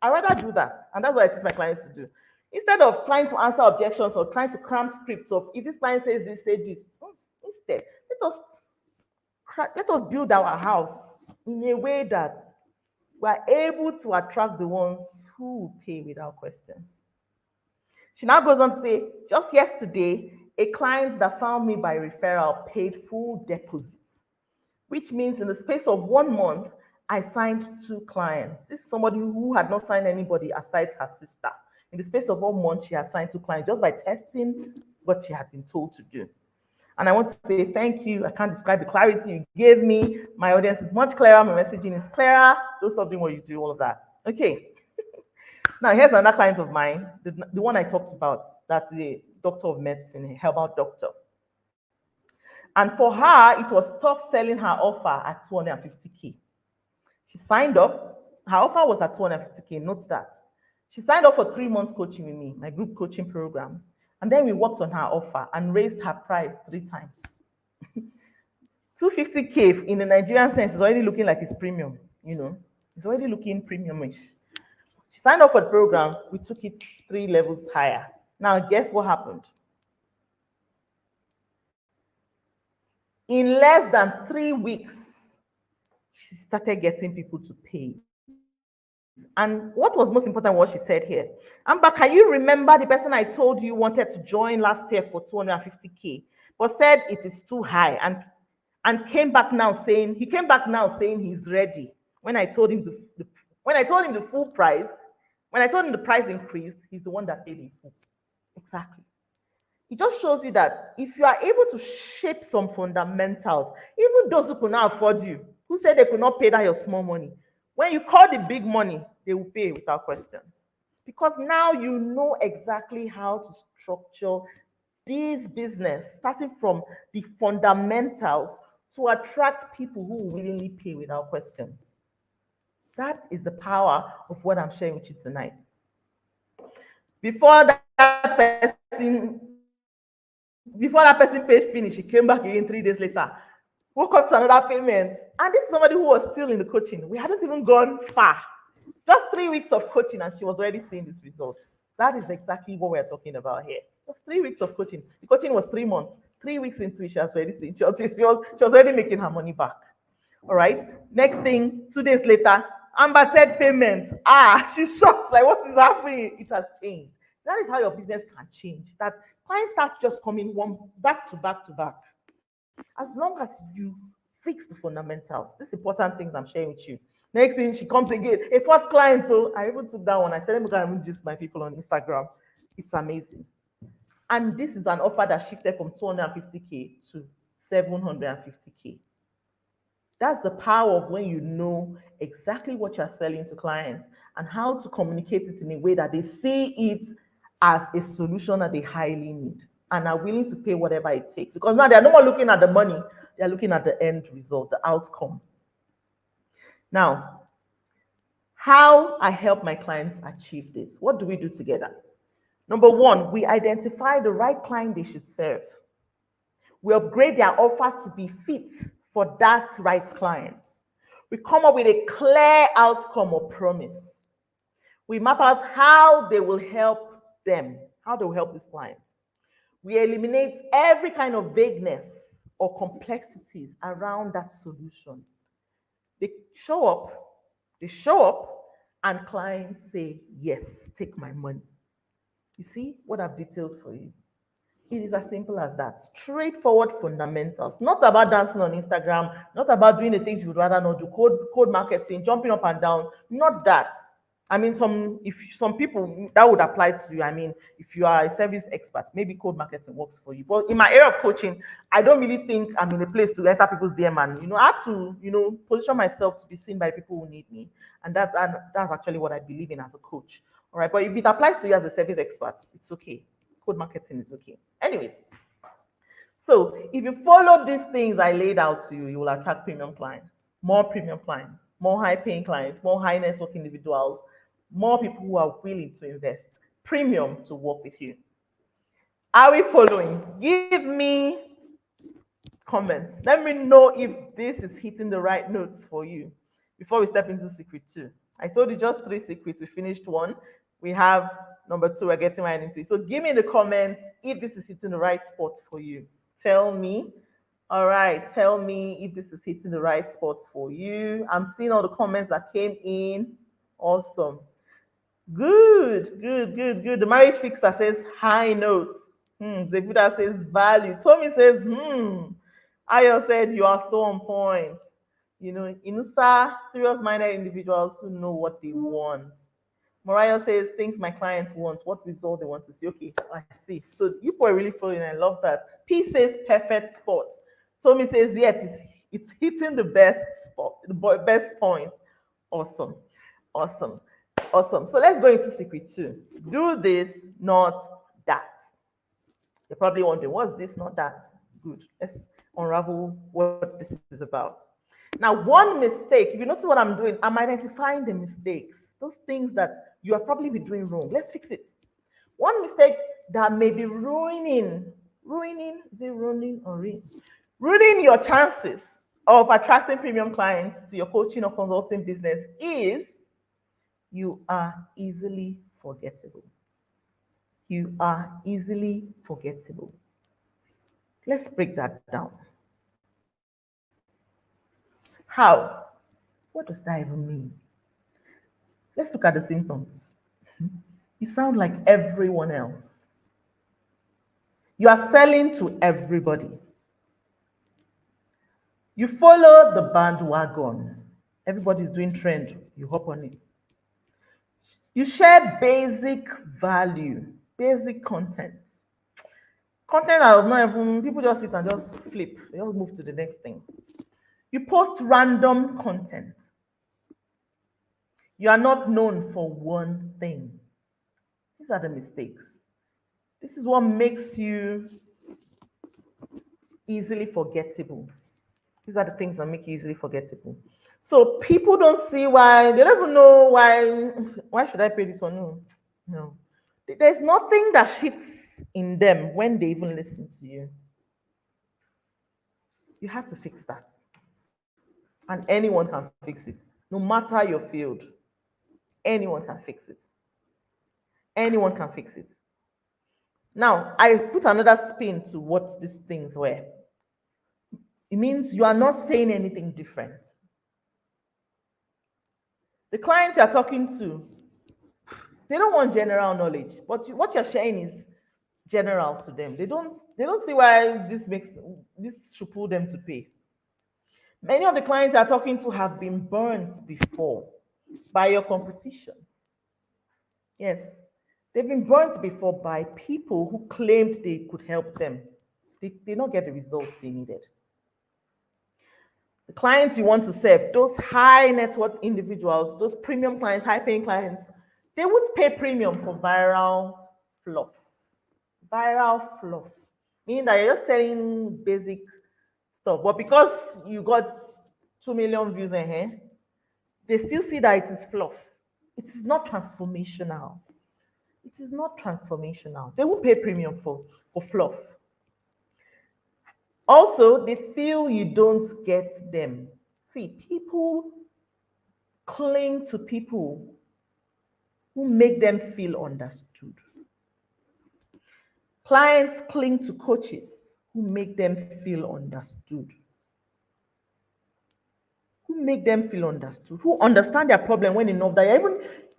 Speaker 1: I rather do that, and that's what I teach my clients to do. Instead of trying to answer objections or trying to cram scripts of, if this client says this, say this. Instead, let us build our house in a way that we're able to attract the ones who pay without questions. She now goes on to say, "Just yesterday, a client that found me by referral paid full deposits, which means in the space of 1 month, I signed 2 clients." This is somebody who had not signed anybody aside her sister. In the space of 1 month, she had signed 2 clients just by testing what she had been told to do. And I want to say thank you. I can't describe the clarity you gave me. My audience is much clearer. My messaging is clearer. Don't stop doing what you do, all of that. Okay. Now, here's another client of mine, the one I talked about. That's a doctor of medicine, a herbal doctor. And for her, it was tough selling her offer at 250K. She signed up. Her offer was at 250K. Note that. She signed up for 3 months coaching with me, my group coaching program. And then we worked on her offer and raised her price 3 times. 250K in the Nigerian sense is already looking like it's premium, It's already looking premiumish. She signed up for the program. We took it 3 levels higher. Now, guess what happened? In less than 3 weeks, she started getting people to pay. And what was most important, what she said here, "Amber, can you remember the person I told you wanted to join last year for 250K, but said it is too high and came back now saying he's ready. When I told him the full price, when I told him the price increased, he's the one that paid in full." Exactly. It just shows you that if you are able to shape some fundamentals, even those who could not afford you, who said they could not pay that your small money, When you call the big money, they will pay without questions. Because now you know exactly how to structure this business, starting from the fundamentals to attract people who will willingly pay without questions. That is the power of what I'm sharing with you tonight. Before that person paid finish, he came back again 3 days later, woke up to another payment. And this is somebody who was still in the coaching. We hadn't even gone far. Just 3 weeks of coaching, and she was already seeing these results. That is exactly what we're talking about here. Just 3 weeks of coaching. The coaching was 3 months. 3 weeks into it, she was already seeing, she was already making her money back. All right. Next thing, 2 days later, Amber payments. She's shocked. Like, what is happening? It has changed. That is how your business can change. That clients start just coming one back to back to back. As long as you fix the fundamentals, these important things I'm sharing with you. Next thing, she comes again. A first client, so I even took that one. I said, let me go and just my people on Instagram. It's amazing. And this is an offer that shifted from 250K to 750K. That's the power of when you know exactly what you're selling to clients and how to communicate it in a way that they see it as a solution that they highly need and are willing to pay whatever it takes. Because now they're no more looking at the money, they're looking at the end result, the outcome. Now, how I help my clients achieve this. What do we do together? Number one, we identify the right client they should serve. We upgrade their offer to be fit for that right client. We come up with a clear outcome or promise. We map out how they will help them, how they will help this client. We eliminate every kind of vagueness or complexities around that solution. They show up, and clients say, yes, take my money. You see what I've detailed for you? It is as simple as that. Straightforward fundamentals. Not about dancing on Instagram, not about doing the things you would rather not do, code marketing, jumping up and down. Not that. I mean, some people that would apply to you. I mean, if you are a service expert, maybe code marketing works for you. But in my area of coaching, I don't really think I'm in a place to enter people's DM and I have to position myself to be seen by people who need me, and that's actually what I believe in as a coach. All right, but if it applies to you as a service expert, it's okay. Code marketing is okay. Anyways, so if you follow these things I laid out to you, you will attract premium clients, more high-paying clients, more high network individuals, more people who are willing to invest premium to work with you. Are we following? Give me comments. Let me know if this is hitting the right notes for you before we step into secret 2. I told you just 3 secrets. We finished 1. We have number 2. We're getting right into it. So give me in the comments if this is hitting the right spot for you. Tell me. All right. Tell me if this is hitting the right spot for you. I'm seeing all the comments that came in. Awesome. Good. The marriage fixer says high notes. Zebuda says value. Tommy says, Ayo said you are so on point. Inusa, serious-minded individuals who know what they want. Mariah says, things my clients want, what result they want to see. Okay, I see. So you are really following. I love that. P says perfect spot. Tommy says, yes, it's hitting the best spot, the best point. Awesome. So let's go into secret 2. Do this, not that. You're probably wondering, what's this, not that? Good. Let's unravel what this is about. Now, one mistake, if you notice what I'm doing, I'm identifying the mistakes, those things that you are probably be doing wrong. Let's fix it. One mistake that may be ruining your chances of attracting premium clients to your coaching or consulting business is you are easily forgettable. You are easily forgettable. Let's break that down. How? What does that even mean? Let's look at the symptoms. You sound like everyone else. You are selling to everybody. You follow the bandwagon. Everybody's doing trend. You hop on it. You share basic value, basic content. Content that was not even, people just sit and just flip. They just move to the next thing. You post random content. You are not known for one thing. These are the mistakes. This is what makes you easily forgettable. These are the things that make you easily forgettable. So people don't see why, they don't even know why should I pay this one? No. No. There's nothing that shifts in them when they even listen to you. You have to fix that. And anyone can fix it. No matter your field, anyone can fix it. Anyone can fix it. Now, I put another spin to what these things were. It means you are not saying anything different. The client you're talking to, they don't want general knowledge, but what you're sharing is general to them. They don't see why this should pull them to pay. Many of the clients you're talking to have been burnt before by your competition. Yes, they've been burnt before by people who claimed they could help them. They did not get the results they needed. The clients you want to serve, those high net worth individuals, those premium clients, high paying clients, they would pay premium for viral fluff. Viral fluff. Meaning that you're just selling basic stuff. But because you got 2 million views in here, they still see that it is fluff. It is not transformational. It is not transformational. They will pay premium for fluff. Also, they feel you don't get them. See, people cling to people who make them feel understood. Clients cling to coaches who make them feel understood. Who make them feel understood, who understand their problem when enough that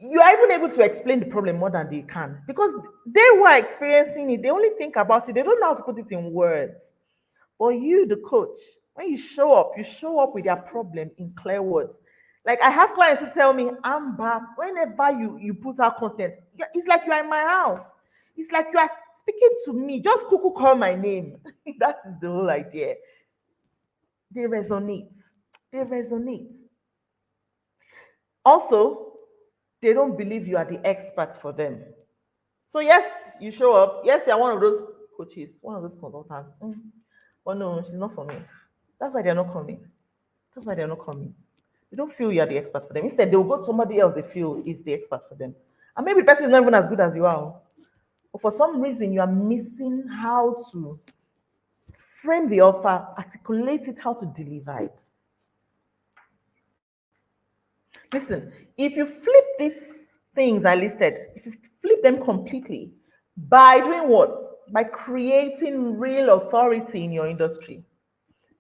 Speaker 1: you are even able to explain the problem more than they can. Because they who are experiencing it, they only think about it, they don't know how to put it in words. But you, the coach, when you show up with their problem in clear words. Like I have clients who tell me, Amber, whenever you put out content, it's like you are in my house. It's like you are speaking to me. Just cuckoo call my name. That is the whole idea. They resonate. They resonate. Also, they don't believe you are the expert for them. So yes, you show up. Yes, you're one of those coaches, one of those consultants. But no, she's not for me. That's why they're not coming. That's why they're not coming. They don't feel you're the expert for them. Instead, they'll go to somebody else they feel is the expert for them. And maybe the person is not even as good as you are. But for some reason, you are missing how to frame the offer, articulate it, how to deliver it. Listen, if you flip these things I listed, if you flip them completely, by doing what? By creating real authority in your industry.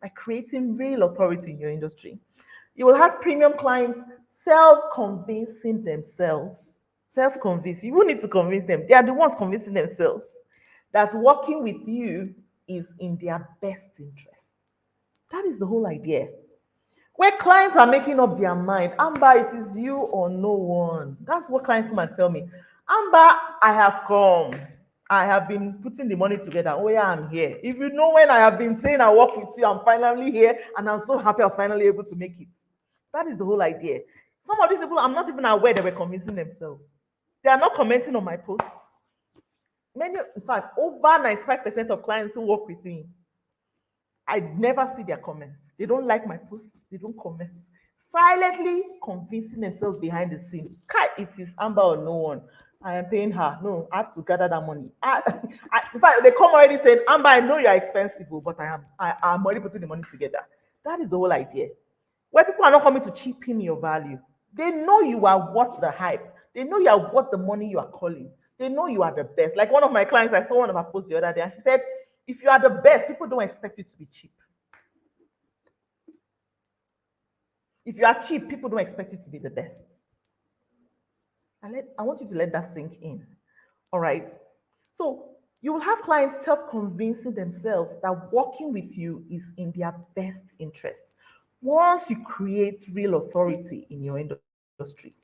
Speaker 1: By creating real authority in your industry. You will have premium clients self-convincing themselves. Self-convince. You won't need to convince them. They are the ones convincing themselves that working with you is in their best interest. That is the whole idea. Where clients are making up their mind, Amber, it is you or no one. That's what clients come and tell me. Amber, I have come. I have been putting the money together. Oh yeah, I'm here. If you know when I have been saying I work with you, I'm finally here and I'm so happy I was finally able to make it. That is the whole idea. Some of these people, I'm not even aware they were convincing themselves. They are not commenting on my posts. Many, in fact, over 95% of clients who work with me, I never see their comments. They don't like my posts. They don't comment. Silently convincing themselves behind the scene. It is Amber or no one. I am paying her. No, I have to gather that money. In fact, they come already saying, Amber, I know you are expensive, but I'm already putting the money together. That is the whole idea. Where people are not coming to cheapen your value. They know you are worth the hype. They know you are worth the money you are calling. They know you are the best. Like one of my clients, I saw one of her posts the other day, and she said, if you are the best, people don't expect you to be cheap. If you are cheap, people don't expect you to be the best. I want you to let that sink in. All right. So you will have clients self-convincing themselves that working with you is in their best interest. Once you create real authority in your industry.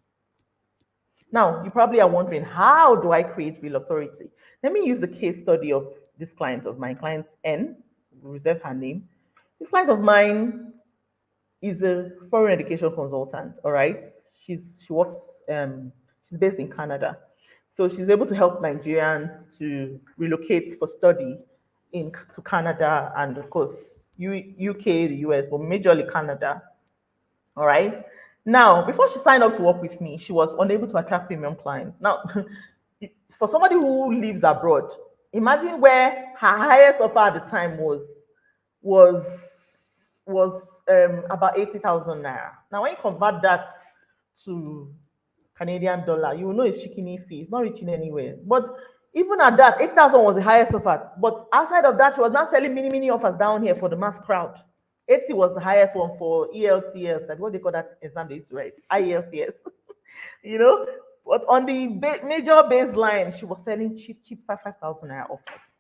Speaker 1: Now, you probably are wondering, how do I create real authority? Let me use the case study of this client of mine, client N, we'll reserve her name. This client of mine is a foreign education consultant, all right? she works she's based in Canada. So she's able to help Nigerians to relocate for study to Canada and of course UK, the US, but majorly Canada. All right. Now, before she signed up to work with me, she was unable to attract premium clients. Now, for somebody who lives abroad, imagine where her highest offer at the time was about 80,000 naira. Now, when you convert that to Canadian dollar, you will know it's chicken fee. It's not reaching anywhere. But even at that, 8,000 was the highest offer. But outside of that, she was not selling mini offers down here for the mass crowd. 80 was the highest one for ELTS. Like what they call that exam they used to write, IELTS. you know. But on the major baseline, she was selling cheap 5,000 naira offers.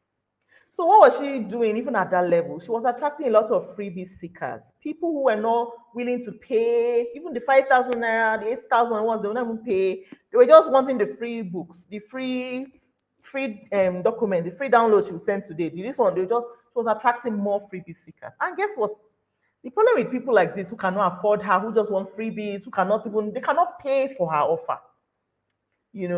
Speaker 1: So what was she doing even at that level? She was attracting a lot of freebie seekers, people who were not willing to pay, even the 5,000 naira, the 8,000 ones, they would not even pay. They were just wanting the free books, the free document, the free download she would send today. This one, she was attracting more freebie seekers. And guess what? The problem with people like this who cannot afford her, who just want freebies, they cannot pay for her offer. The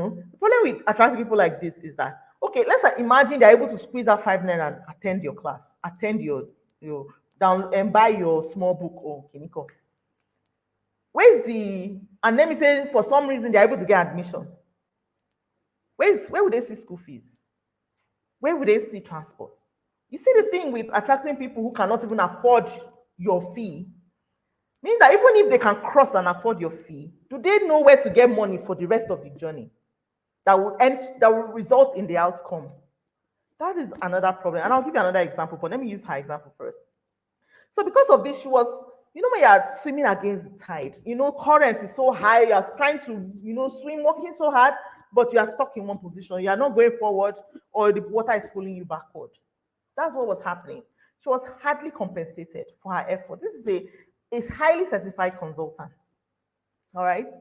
Speaker 1: problem with attracting people like this is that, okay, let's imagine they're able to squeeze out 5 naira and attend your class, attend your down and buy your small book or Kiniko. And let me say, for some reason, they're able to get admission. Where would they see school fees? Where would they see transport? You see, the thing with attracting people who cannot even afford your fee means that even if they can cross and afford your fee, do they know where to get money for the rest of the journey that will result in the outcome? That is another problem. And I'll give you another example, but let me use her example first. So because of this, she was, when you are swimming against the tide, current is so high, you are trying to, swim, working so hard, but you are stuck in one position. You are not going forward, or the water is pulling you backward. That's what was happening. She was hardly compensated for her effort. This is a highly certified consultant. All right.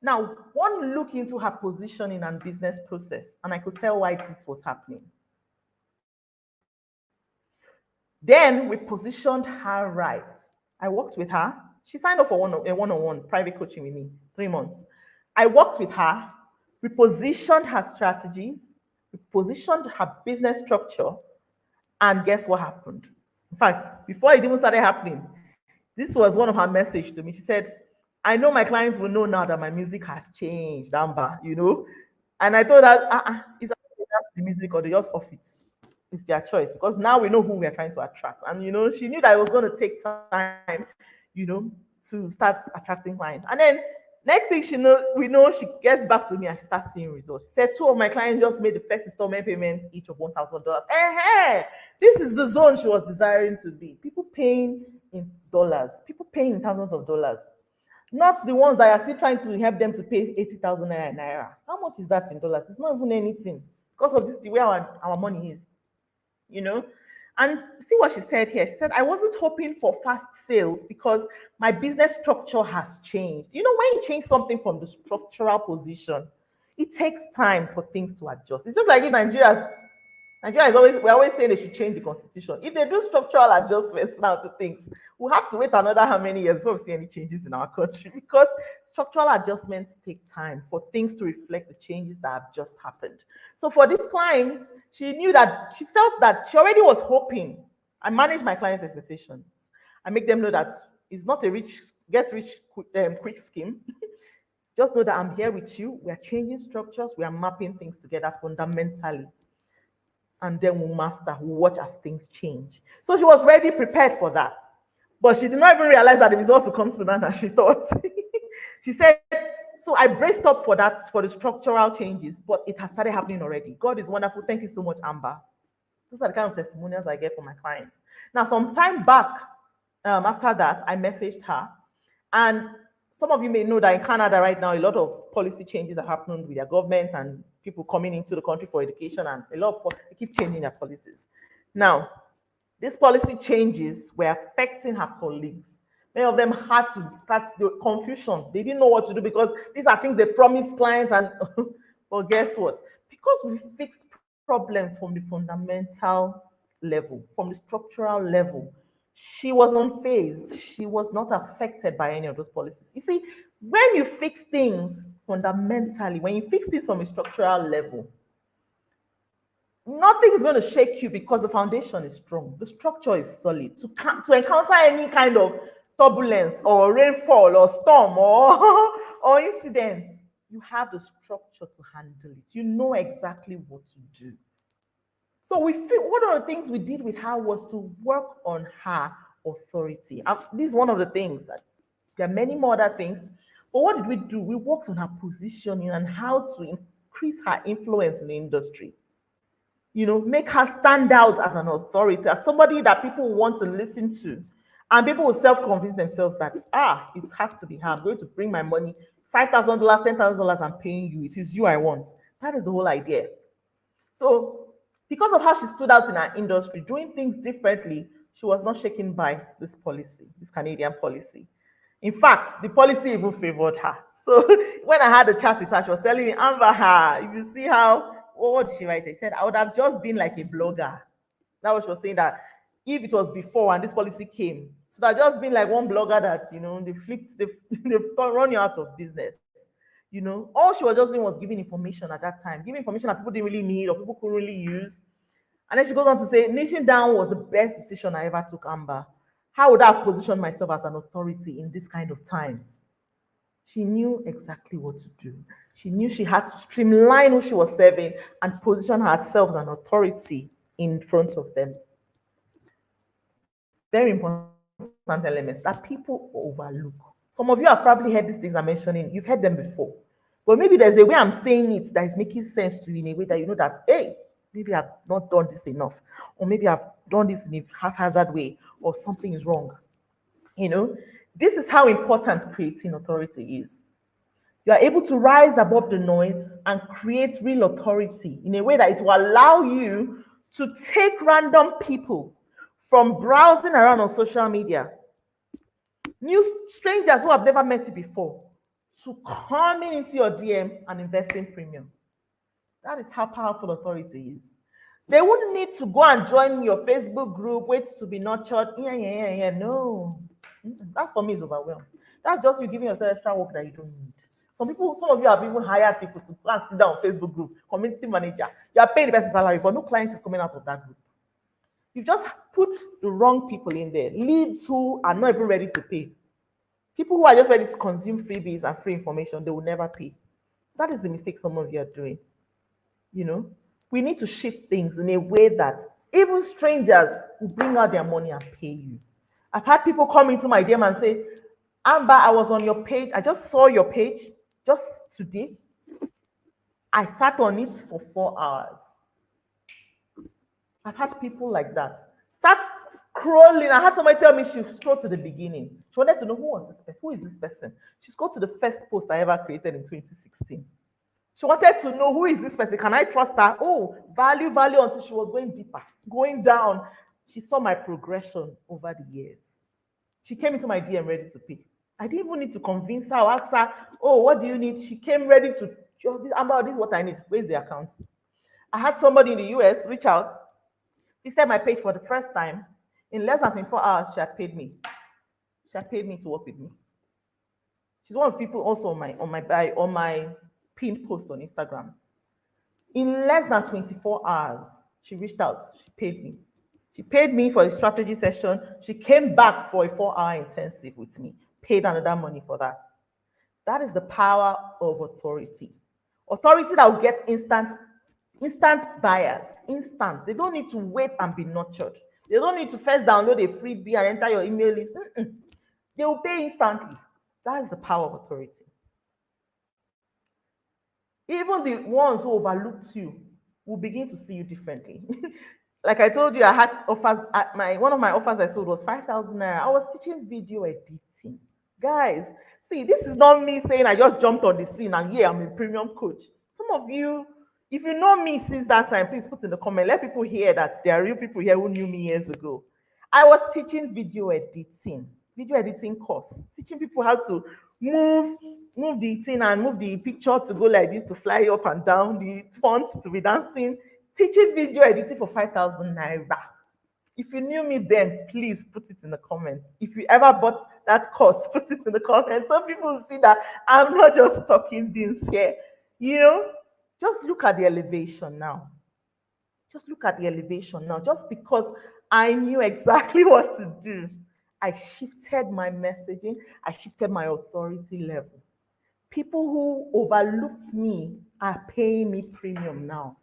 Speaker 1: Now, one look into her positioning and business process, and I could tell why this was happening. Then we positioned her right. I worked with her. She signed up for a one-on-one private coaching with me, 3 months. I worked with her. We positioned her strategies. We positioned her business structure. And guess what happened? In fact, before it even started happening, this was one of her messages to me. She said, I know my clients will know now that my music has changed, Amber, And I told her, is that the music or they just off it? It's their choice, because now we know who we are trying to attract. And, she knew that it was going to take time, to start attracting clients. And then next thing we know, she gets back to me and she starts seeing results. She said 2 of my clients just made the first installment payments, each of $1,000. This is the zone she was desiring to be. People paying in dollars, people paying in thousands of dollars, not the ones that are still trying to help them to pay 80,000 naira. How much is that in dollars? It's not even anything, because of this, the way our money is, And see what she said here. She said, I wasn't hoping for fast sales because my business structure has changed. When you change something from the structural position, it takes time for things to adjust. It's just like in Nigeria is we're always saying they should change the constitution. If they do structural adjustments now to things, we'll have to wait another how many years before we see any changes in our country, because structural adjustments take time for things to reflect the changes that have just happened. So for this client, she felt that she already was hoping. I manage my clients' expectations. I make them know that it's not a get rich quick scheme. Just know that I'm here with you. We are changing structures. We are mapping things together fundamentally. And then we'll watch as things change. So she was ready, prepared for that. But she did not even realize that the results would come sooner than she thought. She said, so I braced up for that, for the structural changes, but it has started happening already. God is wonderful. Thank you so much, Amber. Those are the kind of testimonials I get from my clients. Now, some time back, after that, I messaged her. And some of you may know that in Canada right now, a lot of policy changes are happening with their government and people coming into the country for education, and they keep changing their policies. Now, these policy changes were affecting her colleagues. Many of them had to start the confusion. They didn't know what to do because these are things they promised clients, and well, guess what? Because we fixed problems from the fundamental level, from the structural level, She was unfazed. She was not affected by any of those policies. You see, when you fix things fundamentally, when you fix things from a structural level, nothing is going to shake you because the foundation is strong. The structure is solid. To encounter any kind of turbulence or rainfall or storm or, or incident, you have the structure to handle it. You know exactly what to do. So we feel one of the things we did with her was to work on her authority. This is one of the things. There are many more other things. But what did we do? We worked on her positioning and how to increase her influence in the industry. Make her stand out as an authority, as somebody that people want to listen to. And people will self-convince themselves that, it has to be her. I'm going to bring my money, $5,000, $10,000, I'm paying you. It is you I want. That is the whole idea. So because of how she stood out in our industry, doing things differently, she was not shaken by this policy, this Canadian policy. In fact, the policy even favored her. So when I had a chat with her, she was telling me, Amber, if you see how, what did she write? She said, I would have just been like a blogger. That was she was saying, that if it was before and this policy came, so that just been like one blogger that, they've run you out of business. All she was just doing was giving information at that time, giving information that people didn't really need or people couldn't really use. And then she goes on to say, niching down was the best decision I ever took, Amber. How would I have positioned myself as an authority in this kind of times? She knew exactly what to do. She knew she had to streamline who she was serving and position herself as an authority in front of them. Very important elements that people overlook. Some of you have probably heard these things I'm mentioning. You've heard them before. But maybe there's a way I'm saying it that is making sense to you in a way that you know that, hey, maybe I've not done this enough, or maybe I've done this in a haphazard way, or something is wrong. This is how important creating authority is. You are able to rise above the noise and create real authority in a way that it will allow you to take random people from browsing around on social media, new strangers who have never met you before, to coming into your DM and investing premium. That is how powerful authority is. They wouldn't need to go and join your Facebook group, wait to be nurtured. No. That for me is overwhelmed. That's just you giving yourself extra work that you don't need. Some of you have even hired people to go and sit down on Facebook group, community manager. You are paying the best salary, but no client is coming out of that group. You've just put the wrong people in there, leads who are not even ready to pay. People who are just ready to consume freebies and free information, they will never pay. That is the mistake some of you are doing. We need to shift things in a way that even strangers will bring out their money and pay you. I've had people come into my DM and say, Amber, I was on your page. I just saw your page just today. I sat on it for 4 hours. I've had people like that. Start scrolling. I had somebody tell me she scrolled to the beginning. She wanted to know who is this person. She scrolled to the first post I ever created in 2016. She wanted to know who is this person. Can I trust her? Oh, value until she was going deeper, going down. She saw my progression over the years. She came into my DM ready to pay. I didn't even need to convince her or ask her, oh, what do you need? She came ready to, Amber, this is what I need. Where's the account? I had somebody in the US reach out, visited my page for the first time. In less than 24 hours, she had paid me. She had paid me to work with me. She's one of the people also on my pinned post on Instagram. In less than 24 hours, she reached out. She paid me. She paid me for a strategy session. She came back for a 4-hour intensive with me, paid another money for that. That is the power of authority. Authority that will get instant buyers, instant. They don't need to wait and be nurtured. They don't need to first download a freebie and enter your email list. They will pay instantly. That is the power of authority. Even the ones who overlooked you will begin to see you differently. Like I told you, I had offers. One of my offers I sold was 5,000 naira. I was teaching video editing. Guys, see, this is not me saying I just jumped on the scene and I'm a premium coach. Some of you, if you know me since that time, please put in the comment. Let people hear that there are real people here who knew me years ago. I was teaching video editing course, teaching people how to move the thing and move the picture to go like this, to fly up and down, the font to be dancing, teaching video editing for 5,000 naira. If you knew me then, please put it in the comments. If you ever bought that course, put it in the comments so people will see that I'm not just talking beans here. You know, just look at the elevation now. Just look at the elevation now. Just because I knew exactly what to do, I shifted my messaging, I shifted my authority level. People who overlooked me are paying me premium now.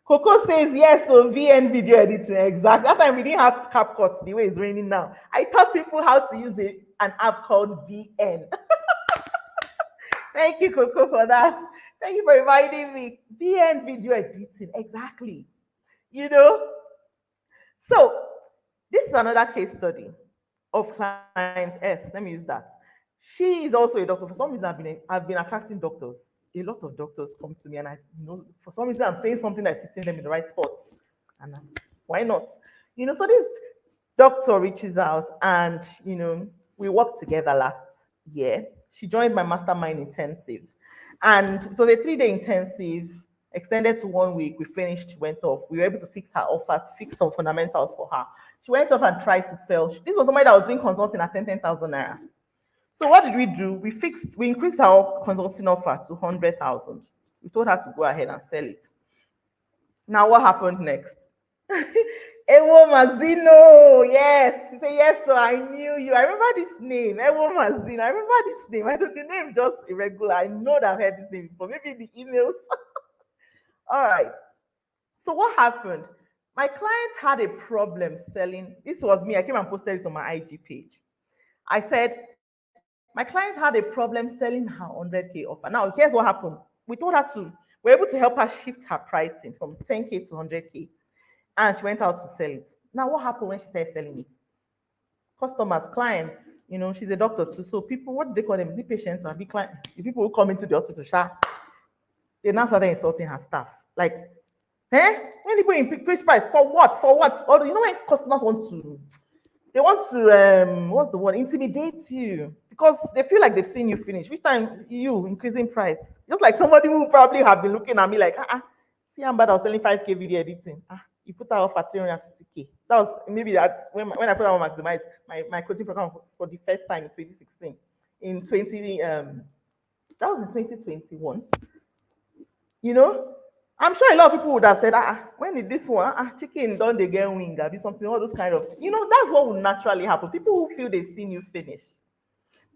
Speaker 1: Coco says yes, so VN video editing. Exactly. That time we didn't have CapCut the way it's raining now. I taught people how to use an app called VN. Thank you, Coco, for that. Thank you for inviting me. VN video editing. Exactly. You know? So, this is another case study of client S. Let me use that. She is also a doctor. For some reason, I've been attracting doctors. A lot of doctors come to me, and for some reason I'm saying something that's hitting them in the right spots. And why not? So this doctor reaches out, and we worked together last year. She joined my mastermind intensive, and it was a 3-day intensive, extended to 1 week. We finished, went off. We were able to fix her offers, fix some fundamentals for her. She went off and tried to sell. This was somebody that was doing consulting at 10,000 naira. So what did we do? We increased our consulting offer to 100,000. We told her to go ahead and sell it. Now what happened next? Ewo Mazino, yes. She said, yes, so I knew you. I remember this name, Ewo Mazino. I remember this name. I don't, the name just irregular. I know that I've heard this name before. Maybe the emails. All right. So what happened? My client had a problem selling. This was me. I came and posted it on my IG page. I said, my client had a problem selling her 100K offer. Now, here's what happened. We told her we're able to help her shift her pricing from 10K to 100K. And she went out to sell it. Now, what happened when she started selling it? Customers, clients, she's a doctor too. So people, what do they call them? Is it patients or the client? The people who come into the hospital, they now started insulting her staff. Like, when people increase price, for what? For what? Or when customers want to what's the word, intimidate you, because they feel like they've seen you finish. Which time you increasing price? Just like somebody who probably have been looking at me like, see how bad I was selling 5K video editing. You put that off at 350K. That was maybe that's when I put that on Maximize, my coaching program for the first time in 2016. That was in 2021. I'm sure a lot of people would have said, when did this one, chicken don't they get wing, be something, all those kind of, that's what would naturally happen. People who feel they've seen you finish.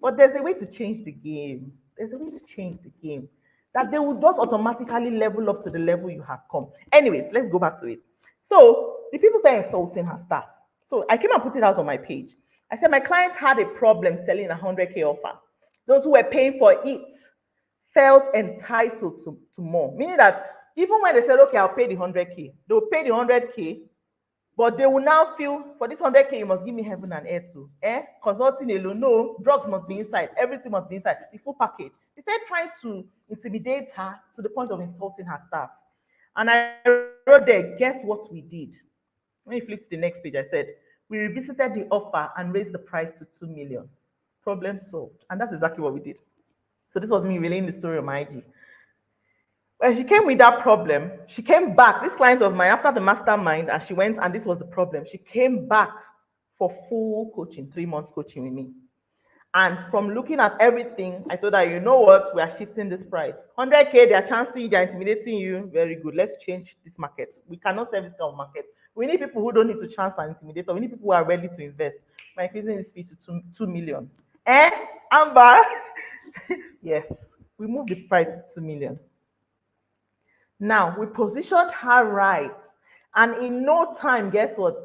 Speaker 1: But there's a way to change the game. There's a way to change the game that they will just automatically level up to the level you have come. Anyways, let's go back to it. So the people started insulting her staff. So I came and put it out on my page. I said, my client had a problem selling a 100K offer. Those who were paying for it felt entitled to more, meaning that even when they said, okay, I'll pay the 100K, they'll pay the 100K, but they will now feel, for this 100K, you must give me heaven and earth too. Consulting alone, no, drugs must be inside, everything must be inside, the full package. They started trying to intimidate her to the point of insulting her staff. And I wrote there, guess what we did? When you flip to the next page, I said, we revisited the offer and raised the price to 2 million. Problem solved. And that's exactly what we did. So this was me relaying the story on my IG. When she came with that problem, she came back, this client of mine, after the mastermind, and she went, and this was the problem. She came back for full coaching, 3 months coaching with me. And from looking at everything, I told her, you know what, we are shifting this price. 100K, they are chancing you, they are intimidating you. Very good, let's change this market. We cannot serve this kind of market. We need people who don't need to chance and intimidate, or we need people who are ready to invest. We're increasing this fee to 2 million. Amber? Yes, we moved the price to 2 million. Now, we positioned her right. And in no time, guess what?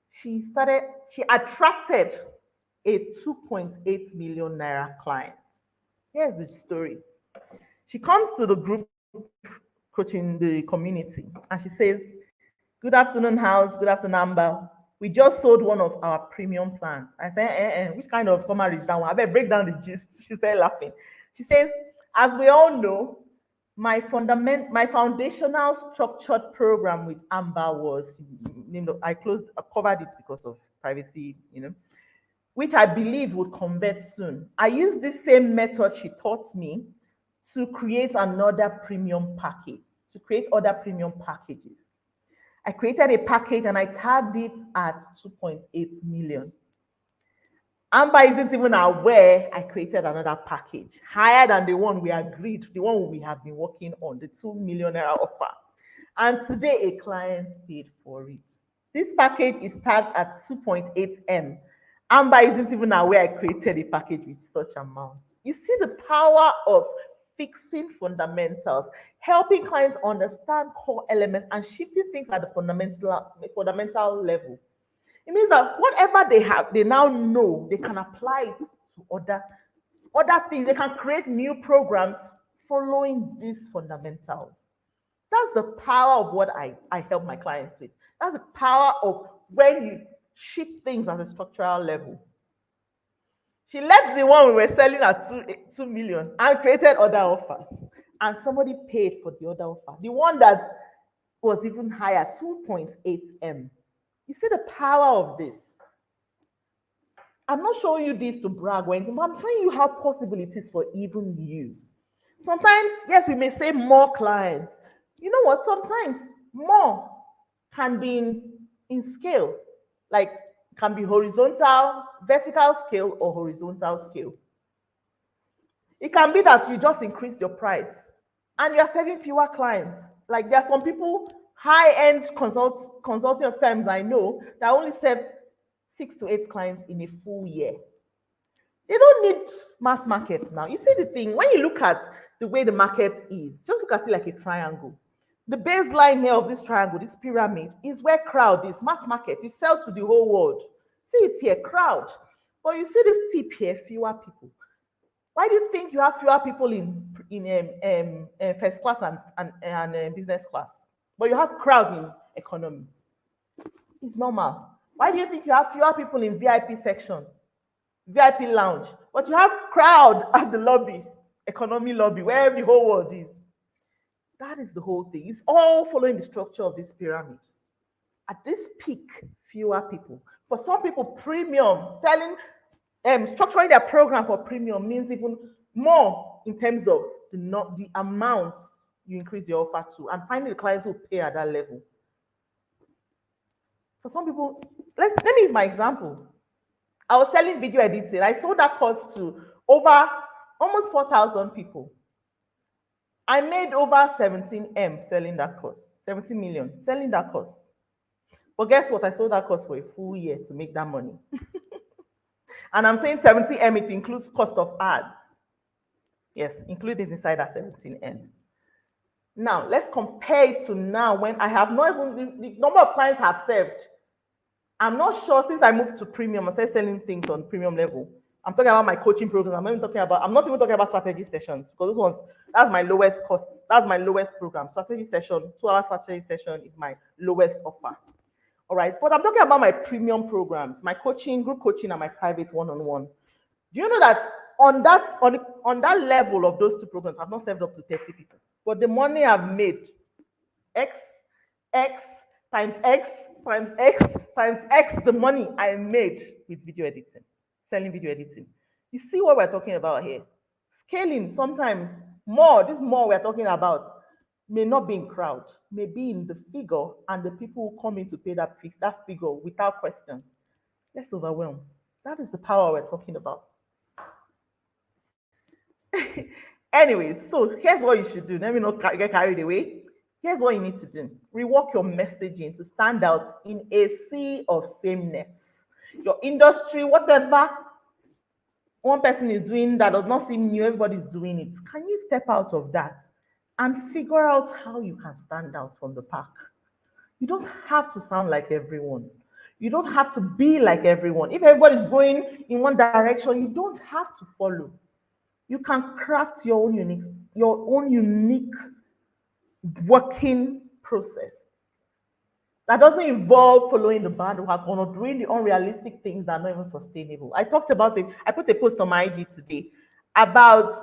Speaker 1: She attracted a 2.8 million naira client. Here's the story. She comes to the group coaching the community, and she says, good afternoon, house. Good afternoon, Amber. We just sold one of our premium plans. I said, which kind of summary is that one? I better break down the gist. She started laughing. She says, as we all know, my foundational structured program with Amber was, I covered it because of privacy, which I believe would convert soon. I used this same method she taught me to create another premium package, to create other premium packages. I created a package and I tagged it at 2.8 million. Amber isn't even aware I created another package higher than the one we agreed, the one we have been working on, the 2 million naira offer. And today a client paid for it. This package is tagged at 2.8 M. Amber isn't even aware I created a package with such amount. You see the power of fixing fundamentals, helping clients understand core elements and shifting things at the fundamental level. It means that whatever they have, they now know they can apply it to other things. They can create new programs following these fundamentals. That's the power of what I help my clients with. That's the power of when you shift things at a structural level. She left the one we were selling at 2 million and created other offers. And somebody paid for the other offer. The one that was even higher, 2.8 M. You see the power of this. I'm not showing you this to brag or anything, but I'm showing you how possible it is for even you. Sometimes, yes, we may say more clients. You know what? Sometimes more can be in scale, like can be horizontal, vertical scale, or horizontal scale. It can be that you just increased your price and you're serving fewer clients. Like there are some people, high-end consulting firms I know that only serve 6 to 8 clients in a full year. They don't need mass markets now. You see the thing, when you look at the way the market is, just look at it like a triangle. The baseline here of this triangle, this pyramid, is where crowd is, mass market. You sell to the whole world. See it here, crowd. But you see this tip here, fewer people. Why do you think you have fewer people in first class and business class, but you have crowd in economy? It's normal. Why do you think you have fewer people in VIP section, VIP lounge, but you have crowd at the lobby, economy lobby, where the whole world is? That is the whole thing. It's all following the structure of this pyramid. At this peak, fewer people. For some people, premium, selling, structuring their program for premium means even more in terms of the amount you increase your offer to, and finding the clients who pay at that level. For some people, let me use my example. I was selling video editing. I sold that course to over almost 4,000 people. I made over 17 M selling that course, 17 million selling that course. But guess what? I sold that course for a full year to make that money. And I'm saying 17 M, it includes cost of ads. Yes, include it inside that 17 M. Now, let's compare it to now when I have not even, the number of clients I've served. I'm not sure since I moved to premium, I started selling things on premium level. I'm talking about my coaching programs. I'm not even talking about strategy sessions, because those ones, that's my lowest cost. That's my lowest program. Strategy session, 2-hour strategy session is my lowest offer. All right, but I'm talking about my premium programs, my coaching, group coaching, and my private one-on-one. Do you know that on that level of those two programs, I've not served up to 30 people, but the money I've made, X times X times X times X, the money I made with video editing, selling video editing. You see what we're talking about here? Scaling, sometimes more, this more we're talking about may not be in crowd, may be in the figure and the people who come in to pay that figure without questions. Let's overwhelm. That is the power we're talking about. Anyways, so here's what you should do. Let me not get carried away. Here's what you need to do. Rework your messaging to stand out in a sea of sameness. Your industry, whatever one person is doing that does not seem new, everybody's doing it. Can you step out of that and figure out how you can stand out from the pack? You don't have to sound like everyone. You don't have to be like everyone. If everybody's going in one direction, you don't have to follow. You can craft your own unique working process that doesn't involve following the bandwagon or doing the unrealistic things that are not even sustainable. I talked about it. I put a post on my IG today about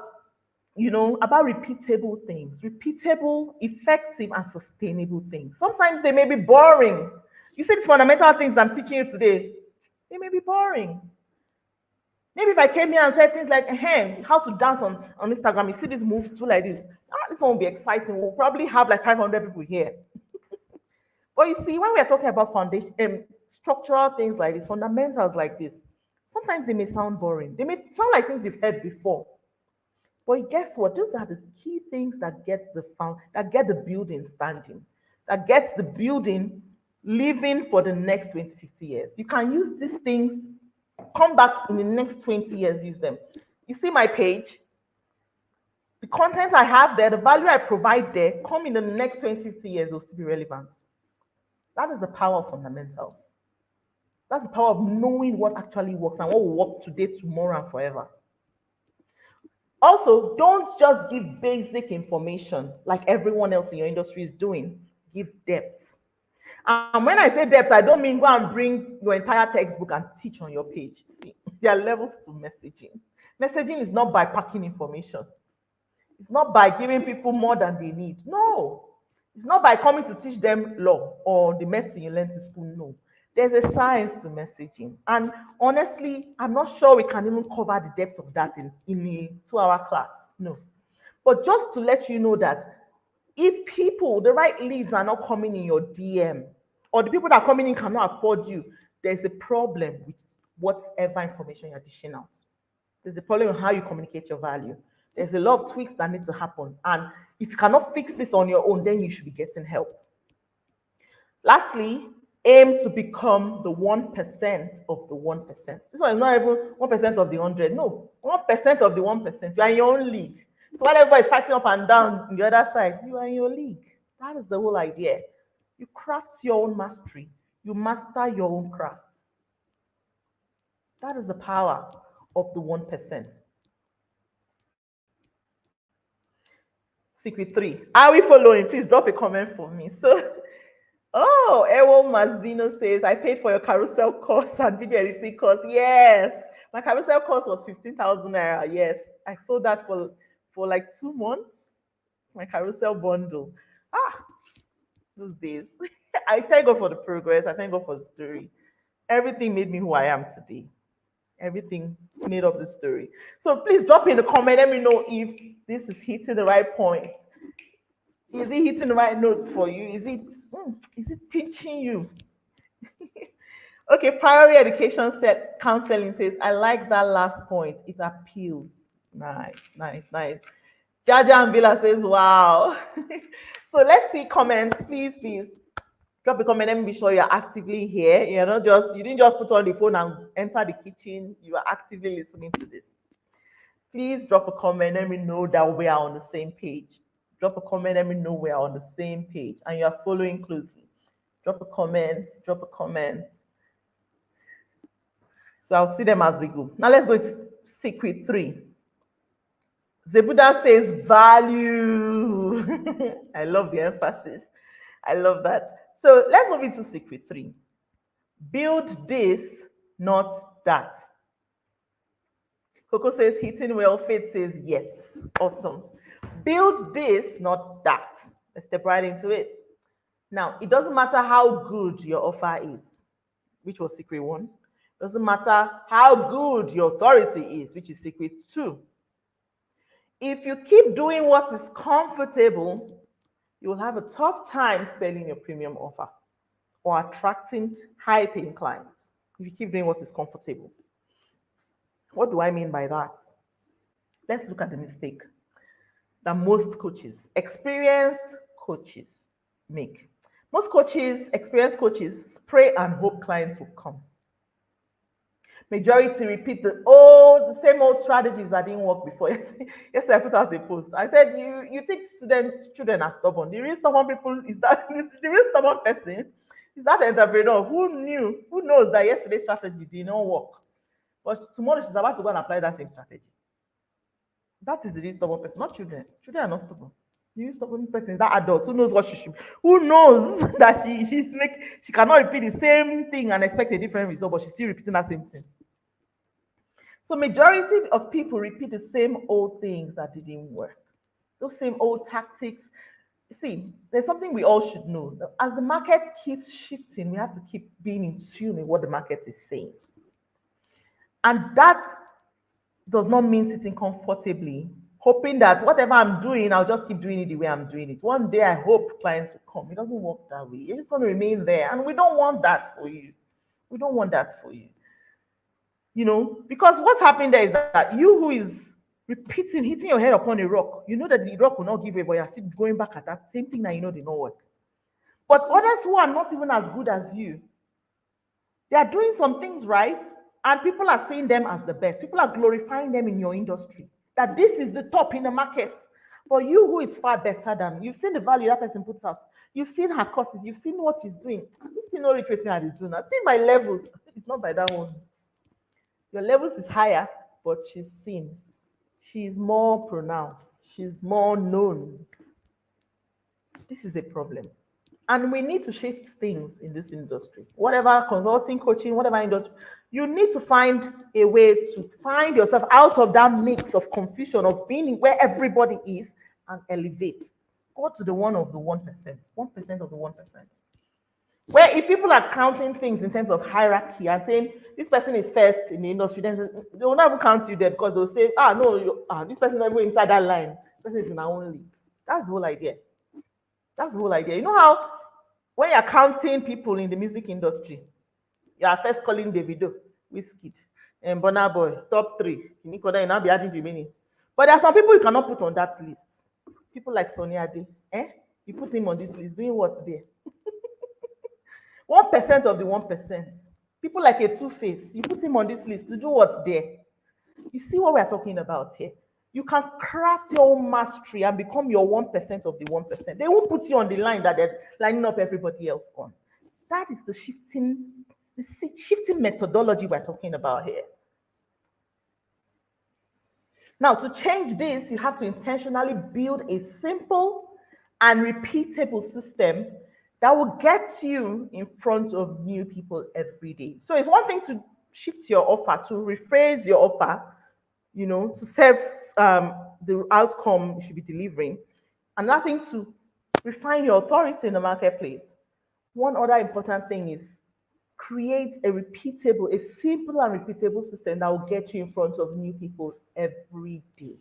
Speaker 1: repeatable things, repeatable, effective, and sustainable things. Sometimes they may be boring. You see, these fundamental things I'm teaching you today, they may be boring. Maybe if I came here and said things like, hey, how to dance on Instagram, you see these moves too like this. This one will be exciting. We'll probably have like 500 people here. But you see, when we are talking about foundation, structural things like this, fundamentals like this, sometimes they may sound boring. They may sound like things you've heard before. But guess what? Those are the key things that get the building standing, that gets the building living for the next 20, 50 years. You can use these things, come back in the next 20 years, use them. You see my page, the content I have there, the value I provide there, come in the next 20, 50 years, will still be relevant. That is the power of fundamentals. That's the power of knowing what actually works and what will work today, tomorrow, and forever. Also, don't just give basic information like everyone else in your industry is doing. Give depth. And when I say depth, I don't mean go and bring your entire textbook and teach on your page. See, there are levels to messaging. Messaging is not by packing information. It's not by giving people more than they need. No. It's not by coming to teach them law or the medicine you learned in school. No. There's a science to messaging. And honestly, I'm not sure we can even cover the depth of that in a 2-hour class. No. But just to let you know that if the right leads are not coming in your DM, or the people that are coming in cannot afford you, there's a problem with whatever information you're dishing out. There's a problem with how you communicate your value. There's a lot of tweaks that need to happen. And if you cannot fix this on your own, then you should be getting help. Lastly, aim to become the 1% of the 1%. This one is not even 1% of the 100. No, 1% of the 1%. You are in your own league. So while everybody is fighting up and down on the other side, you are in your league. That is the whole idea. You craft your own mastery. You master your own craft. That is the power of the 1%. Secret 3. Are we following? Please drop a comment for me. So, Ewo Mazino says, I paid for your carousel course and video editing course. Yes. My carousel course was 15,000 naira. Yes. I sold that for like 2 months. My carousel bundle. Those days. I thank God for the progress. I thank God for the story. Everything made me who I am today. Everything made up the story. So please drop in the comment. Let me know if this is hitting the right point. Is it hitting the right notes for you? Is it pinching you? Okay, Priority Education Counseling says, I like that last point. It appeals. Nice. Jaja and Villa says, wow. So let's see comments. Please drop a comment. Let me be sure you're actively here. You didn't just put on the phone and enter the kitchen. You are actively listening to this. Please drop a comment. Let me know that we are on the same page. Drop a comment. Let me know we are on the same page and you are following closely. Drop a comment. So I'll see them as we go. Now let's go to secret 3. Zebuda says value. I love the emphasis. I love that. So let's move into secret 3. Build this, not that. Coco says hitting well. Faith says yes. Awesome. Build this, not that. Let's step right into it. Now, it doesn't matter how good your offer is, which was secret 1. It doesn't matter how good your authority is, which is secret 2. If you keep doing what is comfortable, you will have a tough time selling your premium offer or attracting high-paying clients if you keep doing what is comfortable. What do I mean by that? Let's look at the mistake that most coaches, experienced coaches, make. Most coaches, experienced coaches, pray and hope clients will come. Majority repeat the same old strategies that didn't work before. Yes, I put out a post. I said, you think children are stubborn. The real stubborn people the real stubborn person is that entrepreneur who knows that yesterday's strategy did not work. But tomorrow she's about to go and apply that same strategy. That is the real stubborn person, not children. Children are not stubborn. The real stubborn person is that adult who knows what she should, who knows that she cannot repeat the same thing and expect a different result, but she's still repeating that same thing. So majority of people repeat the same old things that didn't work. Those same old tactics. See, there's something we all should know. As the market keeps shifting, we have to keep being in tune with what the market is saying. And that does not mean sitting comfortably hoping that whatever I'm doing, I'll just keep doing it the way I'm doing it. One day I hope clients will come. It doesn't work that way. You're just going to remain there. And we don't want that for you. We don't want that for you. Because what's happening there is that you who is repeating, hitting your head upon a rock, you know that the rock will not give way, but you're still going back at that same thing that you know did not work. But others who are not even as good as you, they are doing some things right, and people are seeing them as the best. People are glorifying them in your industry, that this is the top in the market. But you who is far better than, you've seen the value that person puts out. You've seen her courses. You've seen what she's doing. This thing not retracing how they do now. See my levels. It's not by that one. Your levels is higher, but she's seen. She's more pronounced. She's more known. This is a problem. And we need to shift things in this industry. Whatever consulting, coaching, whatever industry, you need to find a way to find yourself out of that mix of confusion of being where everybody is and elevate. Go to the 1% of the 1% of the 1%. Where if people are counting things in terms of hierarchy and saying this person is first in the industry, then they will not even count you there because they'll say, this person is not even inside that line. This person is in our own league. That's the whole idea. That's the whole idea. You know how when you're counting people in the music industry, you are first calling Davido, Wizkid, and Burna Boy, top 3. You now be adding Jimmy. But there are some people you cannot put on that list. People like Sonny Ade. You put him on this list, doing what there? 1% of the 1%. People like a Two-Face, you put him on this list to do what's there. You see what we're talking about here? You can craft your own mastery and become your 1% of the 1%. They won't put you on the line that they're lining up everybody else on. That is the shifting methodology we're talking about here. Now, to change this, you have to intentionally build a simple and repeatable system that will get you in front of new people every day. So it's one thing to shift your offer, to rephrase your offer, to serve the outcome you should be delivering. Another thing to refine your authority in the marketplace. One other important thing is create a simple and repeatable system that will get you in front of new people every day.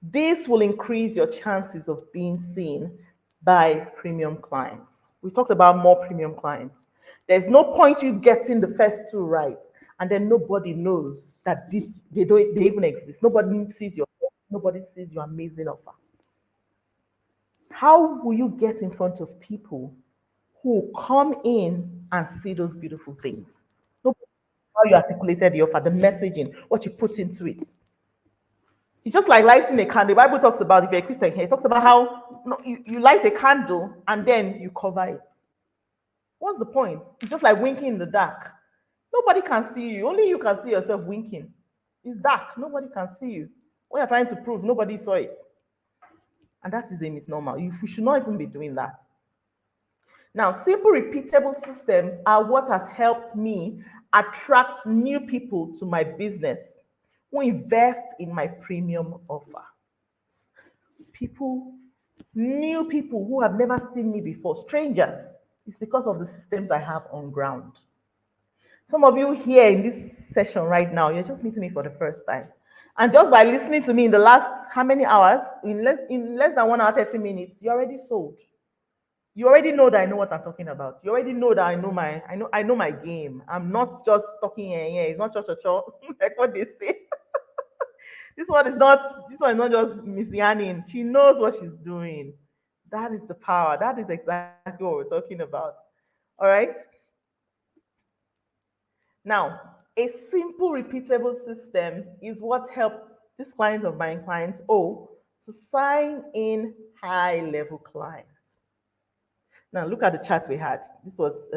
Speaker 1: This will increase your chances of being seen by premium clients. We talked about more premium clients. There's no point you getting the first 2 right, and then nobody knows that they even exist. Nobody sees your amazing offer. How will you get in front of people who come in and see those beautiful things? How you articulated the offer, the messaging, what you put into it. It's just like lighting a candle. The Bible talks about, if you're a Christian here, it talks about how you light a candle and then you cover it. What's the point? It's just like winking in the dark. Nobody can see you. Only you can see yourself winking. It's dark. Nobody can see you. What you're trying to prove, nobody saw it. And that is a misnomer. You should not even be doing that. Now, simple, repeatable systems are what has helped me attract new people to my business who invest in my premium offer. New people who have never seen me before, strangers. It's because of the systems I have on ground. Some of you here in this session right now, you're just meeting me for the first time. And just by listening to me in the last how many hours, in less than 1 hour, 30 minutes, you're already sold. You already know that I know what I'm talking about. You already know that I know my game. I'm not just talking here. It's not cho like what they say. This one is not just Miss Yannin. She knows what she's doing. That is the power. That is exactly what we're talking about. All right. Now, a simple, repeatable system is what helped this client of mine, client O, to sign in high-level clients. Now, look at the chat we had. This was,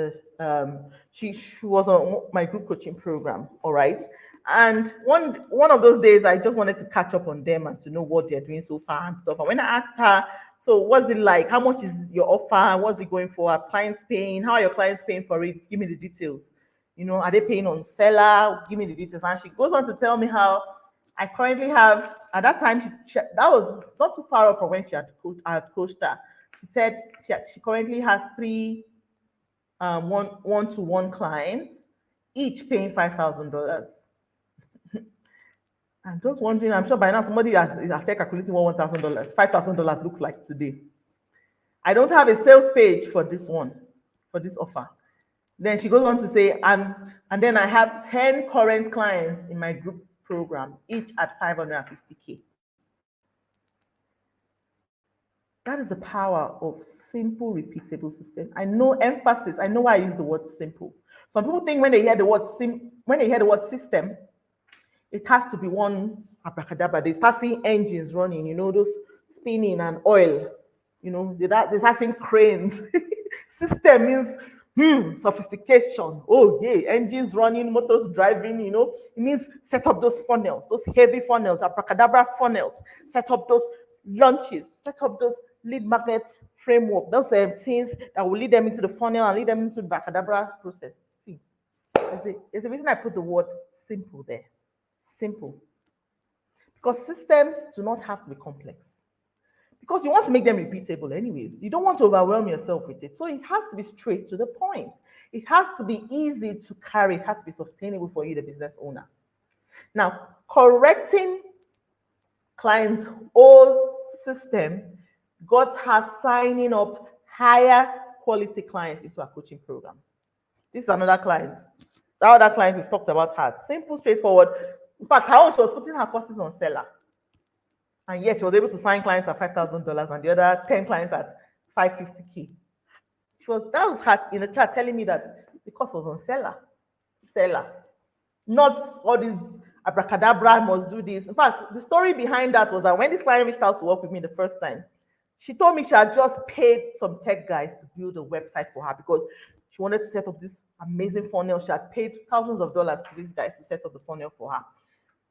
Speaker 1: she was on my group coaching program, all right? And one of those days, I just wanted to catch up on them and to know what they're doing so far and stuff. And when I asked her, so what's it like? How much is your offer? What's it going for? Are clients paying? How are your clients paying for it? Give me the details. Are they paying on seller? Give me the details. And she goes on to tell me how I currently have, at that time, that was not too far off from when I had coached her. She said she currently has 3 one-to-one clients, each paying $5,000. I'm just wondering, I'm sure by now somebody has started calculating what $1,000, $5,000 looks like today. I don't have a sales page for this one, for this offer. Then she goes on to say, and then I have 10 current clients in my group program, each at 550K. That is the power of simple, repeatable system. I know emphasis. I know why I use the word simple. Some people think when they hear the word system, it has to be one abracadabra. They start seeing engines running, those spinning and oil. They start seeing cranes. System means sophistication. Oh, yeah, engines running, motors driving, it means set up those funnels, those heavy funnels, abracadabra funnels, set up those launches, set up those lead magnet framework, those things that will lead them into the funnel and lead them into the abracadabra process. See, there's a reason I put the word simple there. Simple. Because systems do not have to be complex. Because you want to make them repeatable anyways. You don't want to overwhelm yourself with it. So it has to be straight to the point. It has to be easy to carry. It has to be sustainable for you, the business owner. Now, correcting clients' old system got her signing up higher quality clients into our coaching program. This is another client. The other client we've talked about her. Simple, straightforward. In fact, how she was putting her courses on seller. And yet she was able to sign clients at $5,000 and the other 10 clients at 550K. That was her in the chat telling me that the course was on seller. Not all these abracadabra must do this. In fact, the story behind that was that when this client reached out to work with me the first time, she told me she had just paid some tech guys to build a website for her because she wanted to set up this amazing funnel. She had paid thousands of dollars to these guys to set up the funnel for her.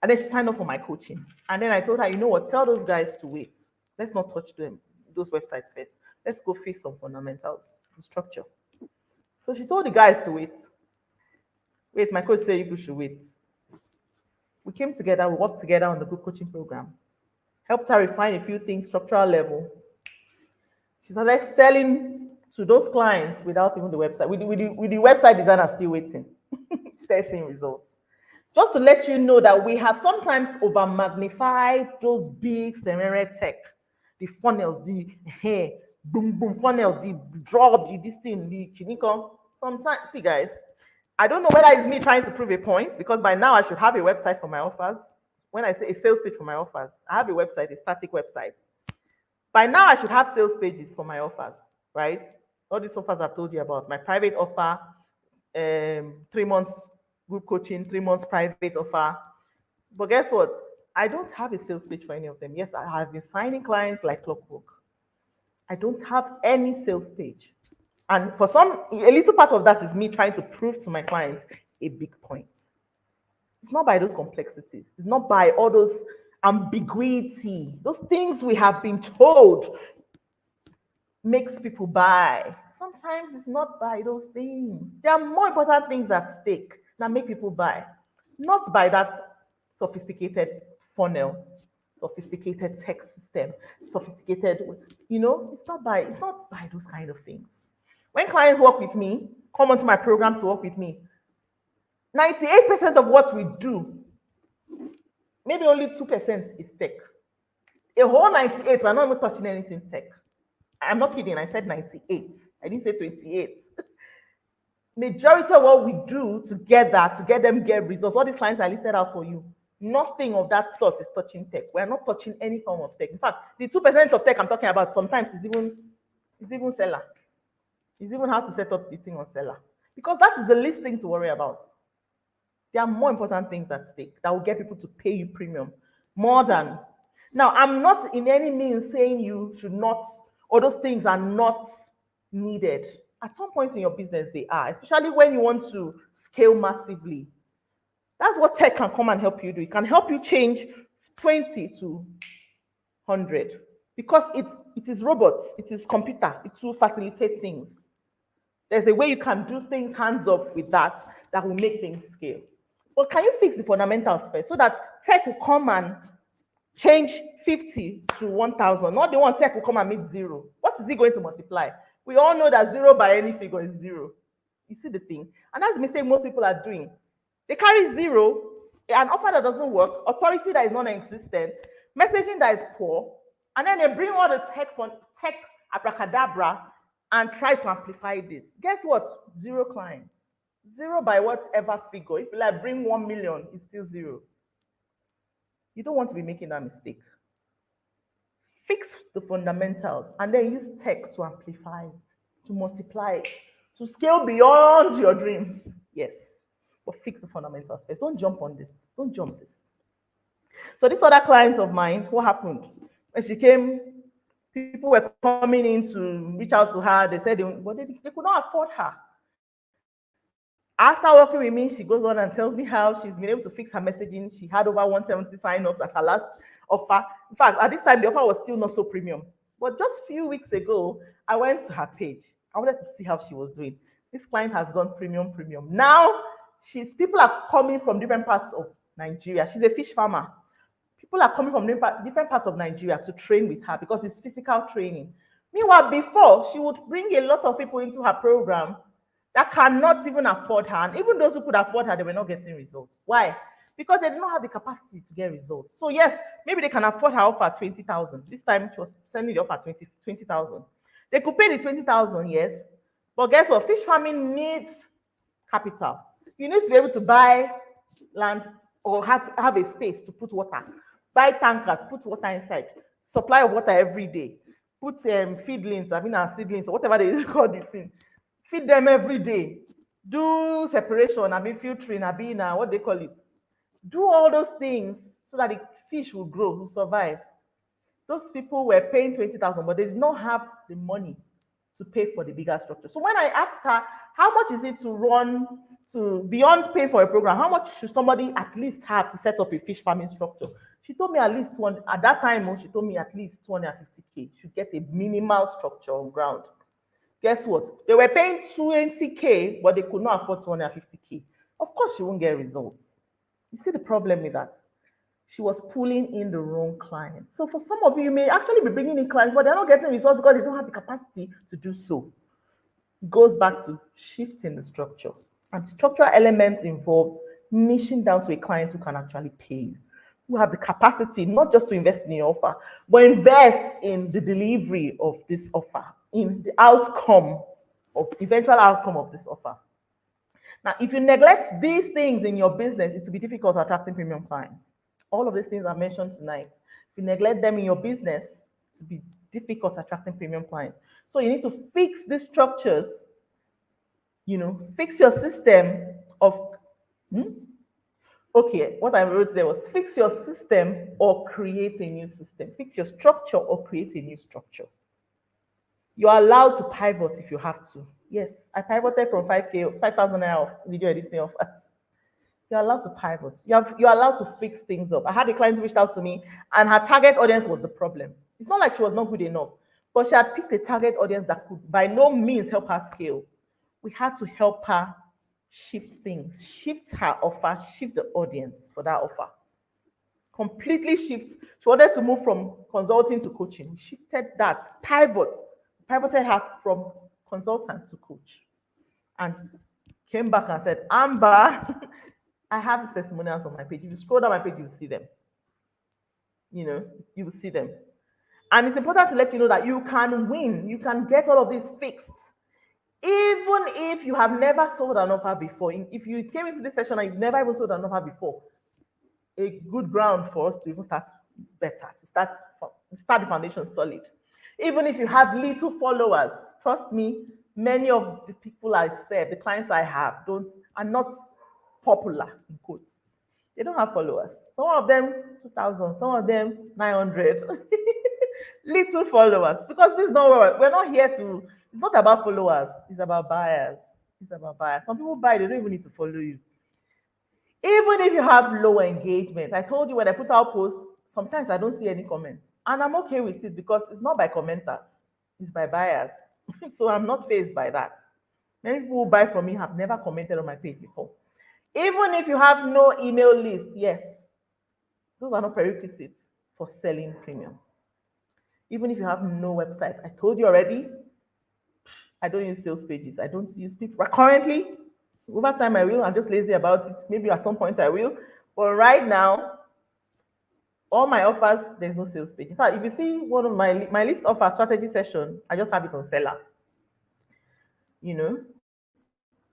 Speaker 1: And then she signed up for my coaching. And then I told her, you know what, tell those guys to wait. Let's not touch those websites first. Let's go fix some fundamentals, the structure. So she told the guys to wait. Wait, my coach said you should wait. We came together, we worked together on the group coaching program. Helped her refine a few things, structural level. She started selling to those clients without even the website. With the website designer still waiting. Still seeing results. Just to let you know that we have sometimes over-magnified those big Semere tech, the funnels, the boom funnel, the drop, this thing, the chiniko. Sometimes, see guys, I don't know whether it's me trying to prove a point because by now I should have a website for my offers. When I say a sales page for my offers, I have a website, a static website. By now I should have sales pages for my offers, right? All these offers I've told you about, my private offer, 3 months group coaching, 3 months private offer. But guess what? I don't have a sales page for any of them. Yes, I have been signing clients like clockwork. I don't have any sales page. And for a little part of that is me trying to prove to my clients a big point. It's not by those complexities. It's not by all those ambiguity. Those things we have been told makes people buy. Sometimes it's not by those things. There are more important things at stake that make people buy. Not by that sophisticated funnel, sophisticated tech system, sophisticated, it's not by those kind of things. When clients work with me, come onto my program to work with me, 98% of what we do, maybe only 2% is tech. A whole 98, we're not even touching anything tech. I'm not kidding, I said 98. I didn't say 28. Majority of what we do together to get them get results, all these clients I listed out for you, nothing of that sort is touching tech. We're not touching any form of tech. In fact, the 2% of tech I'm talking about sometimes is even seller. It's even how to set up the thing on seller. Because that is the least thing to worry about. There are more important things at stake that will get people to pay you premium. More than. Now, I'm not in any means saying you should not, or those things are not needed. At some point in your business, they are, especially when you want to scale massively. That's what tech can come and help you do. It can help you change 20 to 100 because it is robots, it is computer, it will facilitate things. There's a way you can do things hands off with that will make things scale. But can you fix the fundamentals first so that tech will come and change 50 to 1,000? Not the one tech will come and meet zero. What is it going to multiply? We all know that zero by any figure is zero. You see the thing? And that's the mistake most people are doing. They carry zero an offer that doesn't work, authority that is non-existent, messaging that is poor, and then they bring all the tech abracadabra and try to amplify this. Guess what? Zero clients. Zero by whatever figure. If you like bring 1 million, it's still zero. You don't want to be making that mistake. Fix the fundamentals and then use tech to amplify it, to multiply it, to scale beyond your dreams. Yes, but fix the fundamentals first. Don't jump on this. Don't jump this. So this other client of mine, what happened? When she came, people were coming in to reach out to her. They said they could not afford her. After working with me, she goes on and tells me how she's been able to fix her messaging. She had over 170 sign-ups at her last offer. In fact, at this time, the offer was still not so premium. But just a few weeks ago, I went to her page. I wanted to see how she was doing. This client has gone premium. Now, people are coming from different parts of Nigeria. She's a fish farmer. People are coming from different parts of Nigeria to train with her because it's physical training. Meanwhile, before, she would bring a lot of people into her program that cannot even afford her. And even those who could afford her, they were not getting results. Why? Because they did not have the capacity to get results. So yes, maybe they can afford her offer 20,000. This time she was sending the offer 20,000. They could pay the 20,000, yes. But guess what? Fish farming needs capital. You need to be able to buy land or have a space to put water. Buy tankers, put water inside. Supply of water every day. Put feedlings, seedlings, or whatever they call it in. Feed them every day. Do separation, filtering, what they call it. Do all those things so that the fish will grow, will survive. Those people were paying 20,000, but they did not have the money to pay for the bigger structure. So when I asked her, how much is it to run, to beyond pay for a program, how much should somebody at least have to set up a fish farming structure? She told me at least at that time, she told me at least 250K should get a minimal structure on ground. Guess what? They were paying 20K, but they could not afford 250K. Of course, she won't get results. You see the problem with that? She was pulling in the wrong clients. So for some of you, you may actually be bringing in clients, but they're not getting results because they don't have the capacity to do so. It goes back to shifting the structure. And structural elements involved niching down to a client who can actually pay you, who have the capacity not just to invest in your offer, but invest in the delivery of this offer, in the eventual outcome of this offer. Now, if you neglect these things in your business, it will be difficult attracting premium clients. All of these things I mentioned tonight, if you neglect them in your business, it will be difficult attracting premium clients. So you need to fix these structures, fix your system of, okay, what I wrote there was fix your system or create a new system. Fix your structure or create a new structure. You're allowed to pivot if you have to. Yes, I pivoted from 5,000 naira of video editing offers. You're allowed to pivot. You're allowed to fix things up. I had a client who reached out to me and her target audience was the problem. It's not like she was not good enough, but she had picked a target audience that could by no means help her scale. We had to help her shift things, shift her offer, shift the audience for that offer. Completely shift. She wanted to move from consulting to coaching. We shifted that, pivoted her from consultant to coach. And came back and said, Amber, I have the testimonials on my page. If you scroll down my page, you'll see them. You will see them. And it's important to let you know that you can win. You can get all of this fixed. Even if you have never sold an offer before, if you came into this session and you've never even sold an offer before, a good ground for us to even start better, to start the foundation solid. Even if you have little followers, trust me, many of the people I serve, the clients I have, are not popular, in quotes. They don't have followers. Some of them 2,000, some of them 900. Little followers, because this is not we're not here to. It's not about followers. It's about buyers. It's about buyers. Some people buy, they don't even need to follow you. Even if you have low engagement, I told you when I put out posts, sometimes I don't see any comments, and I'm okay with it because it's not by commenters, it's by buyers. So I'm not fazed by that. Many people who buy from me have never commented on my page before. Even if you have no email list, yes, those are not prerequisites for selling premium. Even if you have no website, I told you already, I don't use sales pages. I don't use people. Currently, over time I will. I'm just lazy about it. Maybe at some point I will. But right now, all my offers, there's no sales page. In fact, if you see one of my list offer strategy session, I just have it on seller, you know.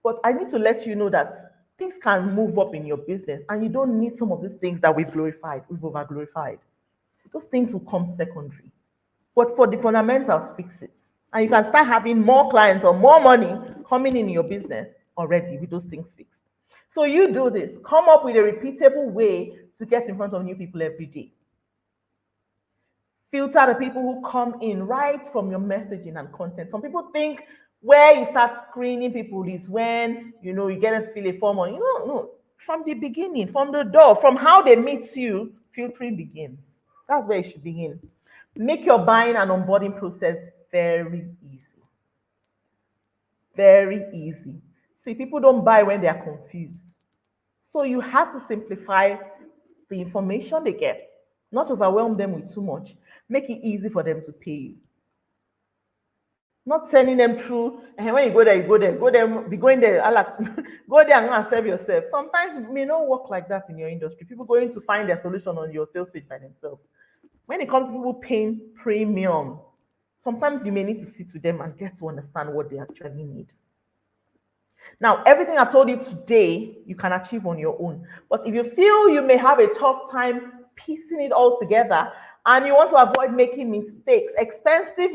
Speaker 1: But I need to let you know that things can move up in your business, and you don't need some of these things that we've over glorified. Those things will come secondary. But for the fundamentals, fix it. And you can start having more clients or more money coming in your business already with those things fixed. So you do this, come up with a repeatable way to get in front of new people every day. Filter the people who come in right from your messaging and content. Some people think where you start screening people is when you get them to fill a form on. No. From the beginning, from the door, from how they meet you, filtering begins. That's where it should begin. Make your buying and onboarding process very easy. Very easy. See, people don't buy when they are confused. So you have to simplify the information they get, not overwhelm them with too much. Make it easy for them to pay you. Not sending them through, and when you go there, be going there, go there and go and serve yourself. Sometimes it may not work like that in your industry. People going to find their solution on your sales page by themselves. When it comes to people paying premium, sometimes you may need to sit with them and get to understand what they actually need. Now, everything I've told you today, you can achieve on your own. But if you feel you may have a tough time piecing it all together and you want to avoid making mistakes, expensive,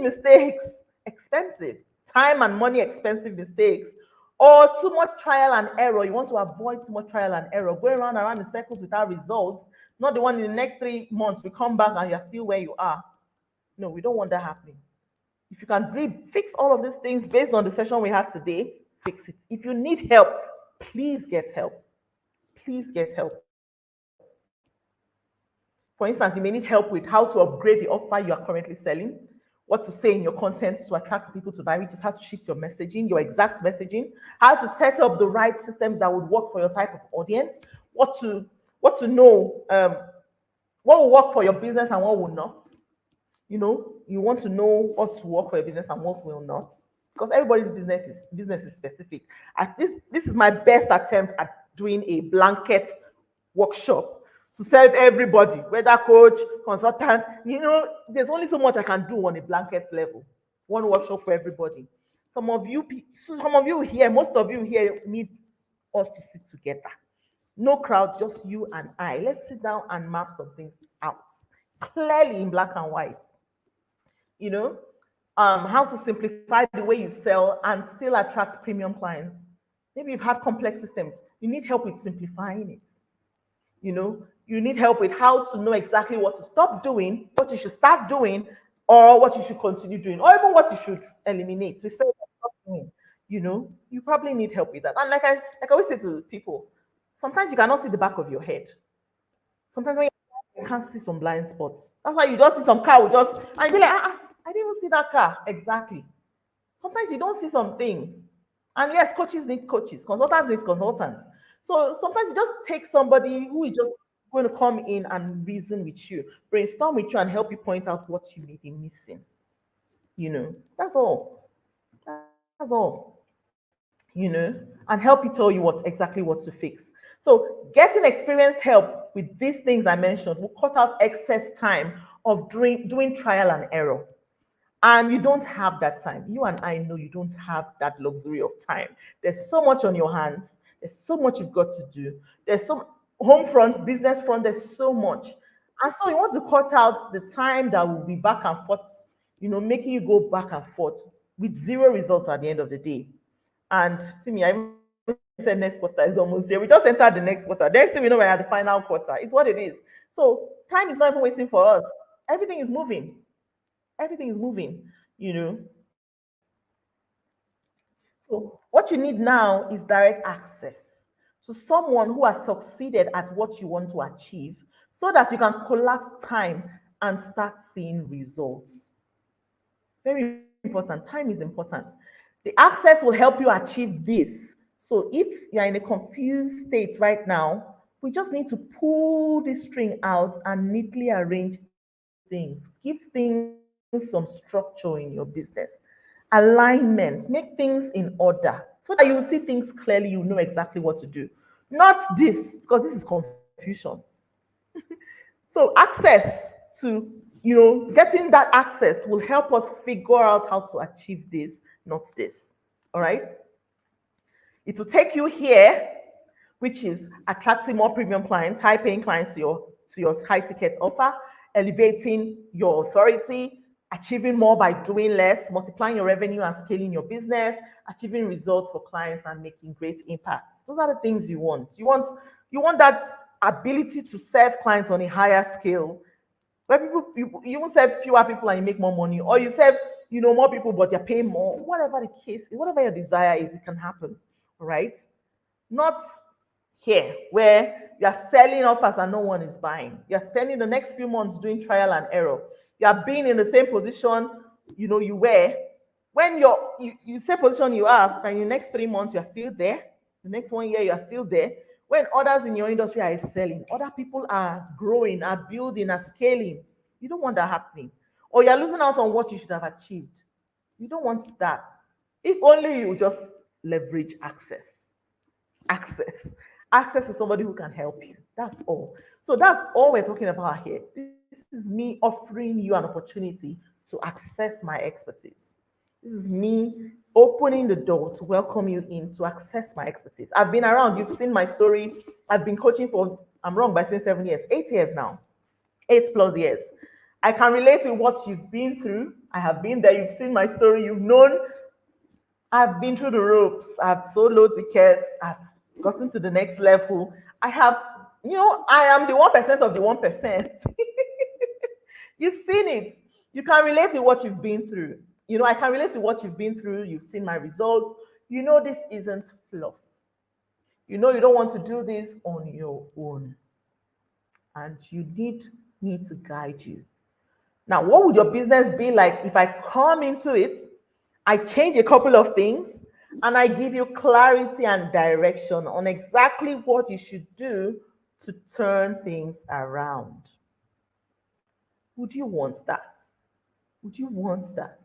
Speaker 1: time and money expensive mistakes, or too much trial and error, you want to avoid too much trial and error, going around in circles without results, not the one in the next 3 months, we come back and you're still where you are. No, we don't want that happening. If you can fix all of these things based on the session we had today, fix it. If you need help, please get help. Please get help. For instance, you may need help with how to upgrade the offer you are currently selling, what to say in your content to attract people to buy, which is how to shift your messaging, your exact messaging, how to set up the right systems that would work for your type of audience, what to know, what will work for your business and what will not. You want to know what will work for your business and what will not, because everybody's business is specific. This is my best attempt at doing a blanket workshop to serve everybody, whether coach, consultant. There's only so much I can do on a blanket level. One workshop for everybody. Some of you here, most of you here need us to sit together. No crowd, just you and I. Let's sit down and map some things out clearly in black and white. How to simplify the way you sell and still attract premium clients. Maybe you've had complex systems. You need help with simplifying it. You need help with how to know exactly what to stop doing, what you should start doing, or what you should continue doing, or even what you should eliminate. We've said stop doing. You probably need help with that. And like I always say to people, sometimes you cannot see the back of your head. Sometimes when you can't see some blind spots. That's why you just see some car and you be like, I didn't even see that car. Exactly. Sometimes you don't see some things. And yes, coaches need coaches, consultants need consultants. So sometimes you just take somebody who is just going to come in and reason with you, brainstorm with you, and help you point out what you may be missing. That's all. That's all. And help you tell you exactly what to fix. So getting experienced help with these things I mentioned will cut out excess time of doing trial and error. And you don't have that time. You and I know you don't have that luxury of time. There's so much on your hands. There's so much you've got to do. There's some home front, business front, there's so much. And so you want to cut out the time that will be back and forth, making you go back and forth with zero results at the end of the day. And see me, I said next quarter is almost here. We just entered the next quarter. Next thing we know, we're at the final quarter. It's what it is. So time is not even waiting for us. Everything is moving. Everything is moving. So what you need now is direct access to someone who has succeeded at what you want to achieve, so that you can collapse time and start seeing results. Very important. Time is important. The access will help you achieve this. So if you're in a confused state right now, we just need to pull this string out and neatly arrange things. Give things some structure in your business. Alignment. Make things in order so that you will see things clearly. You know exactly what to do. Not this, because this is confusing. confusion. So access to, getting that access will help us figure out how to achieve this, not this. All right? It will take you here, which is attracting more premium clients, high-paying clients to your high-ticket offer, elevating your authority, achieving more by doing less, multiplying your revenue and scaling your business, achieving results for clients and making great impact. Those are the things you want. You want that ability to serve clients on a higher scale, where you even serve fewer people and you make more money, or you serve more people but you're paying more. Whatever the case, whatever your desire is, it can happen, right? Not here where you are selling offers and no one is buying. You're spending the next few months doing trial and error. You are being in the same position you were when you same position you are, and in the next 3 months you're still there. The next 1 year you're still there. When others in your industry are excelling, other people are growing, are building, are scaling. You don't want that happening. Or you're losing out on what you should have achieved. You don't want that. If only you just leverage access. Access to somebody who can help you. That's all. So that's all we're talking about here. This is me offering you an opportunity to access my expertise. This is me opening the door to welcome you in to access my expertise. I've been around. You've seen my story. I've been coaching for, I'm wrong by saying 7 years, 8 years now, 8+ years. I can relate with what you've been through. I have been there. You've seen my story. You've known. I've been through the ropes. I've sold low tickets. I've gotten to the next level. I have, I am the 1% of the 1%. You've seen it. You can relate with what you've been through. I can relate with what you've been through. You've seen my results. This isn't fluff. You don't want to do this on your own. And you need me to guide you. Now, what would your business be like if I come into it, I change a couple of things, and I give you clarity and direction on exactly what you should do to turn things around? Would you want that? Would you want that?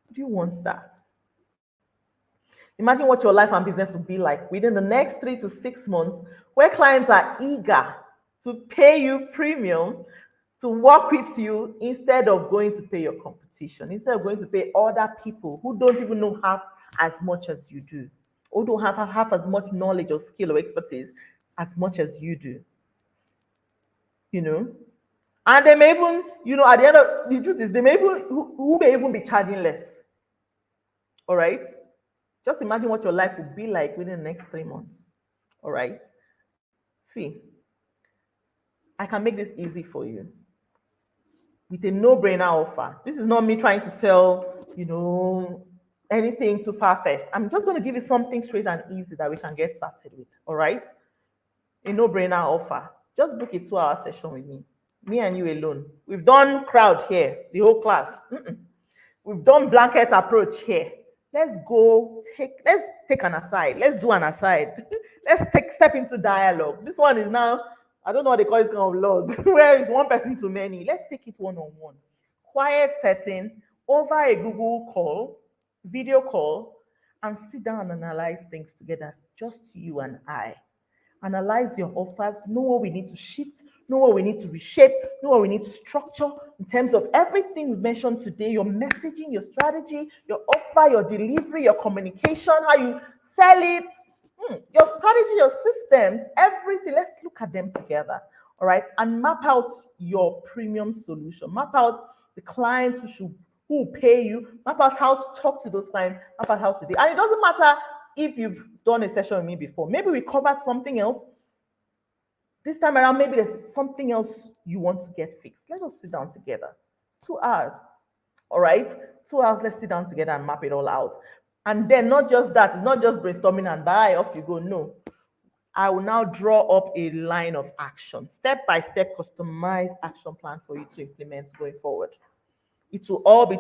Speaker 1: Would you want that? Imagine what your life and business would be like within the next 3 to 6 months, where clients are eager to pay you premium to work with you instead of going to pay your competition, instead of going to pay other people who don't even know half as much as you do, or don't have half as much knowledge or skill or expertise as much as you do. And they may even, at the end of the truth is, they may even who may even be charging less. All right. Just imagine what your life will be like within the next 3 months. All right. See, I can make this easy for you with a no-brainer offer. This is not me trying to sell, anything too far-fetched. I'm just going to give you something straight and easy that we can get started with. All right. A no-brainer offer. Just book a 2-hour session with me and you alone. We've done crowd here, the whole class. We've done blanket approach here. Let's take an aside. Let's do an aside. Let's step into dialogue. This one is now, I don't know what they call this kind of log, where it's one person to many. Let's take it one-on-one. Quiet setting, over a Google call, video call, and sit down and analyze things together, just you and I. Analyze your offers, know what we need to shift, know what we need to reshape, know what we need to structure in terms of everything we've mentioned today, your messaging, your strategy, your offer, your delivery, your communication, how you sell it, your strategy, your systems, everything. Let's look at them together, all right? And map out your premium solution. Map out the clients who will pay you. Map out how to talk to those clients. Map out how to do. And it doesn't matter if you've done a session with me before. Maybe we covered something else. This time around, maybe there's something else you want to get fixed. Let us sit down together. 2 hours. All right? 2 hours, let's sit down together and map it all out. And then not just that, it's not just brainstorming and bye, off you go. No. I will now draw up a line of action, step-by-step customized action plan for you to implement going forward. It will all be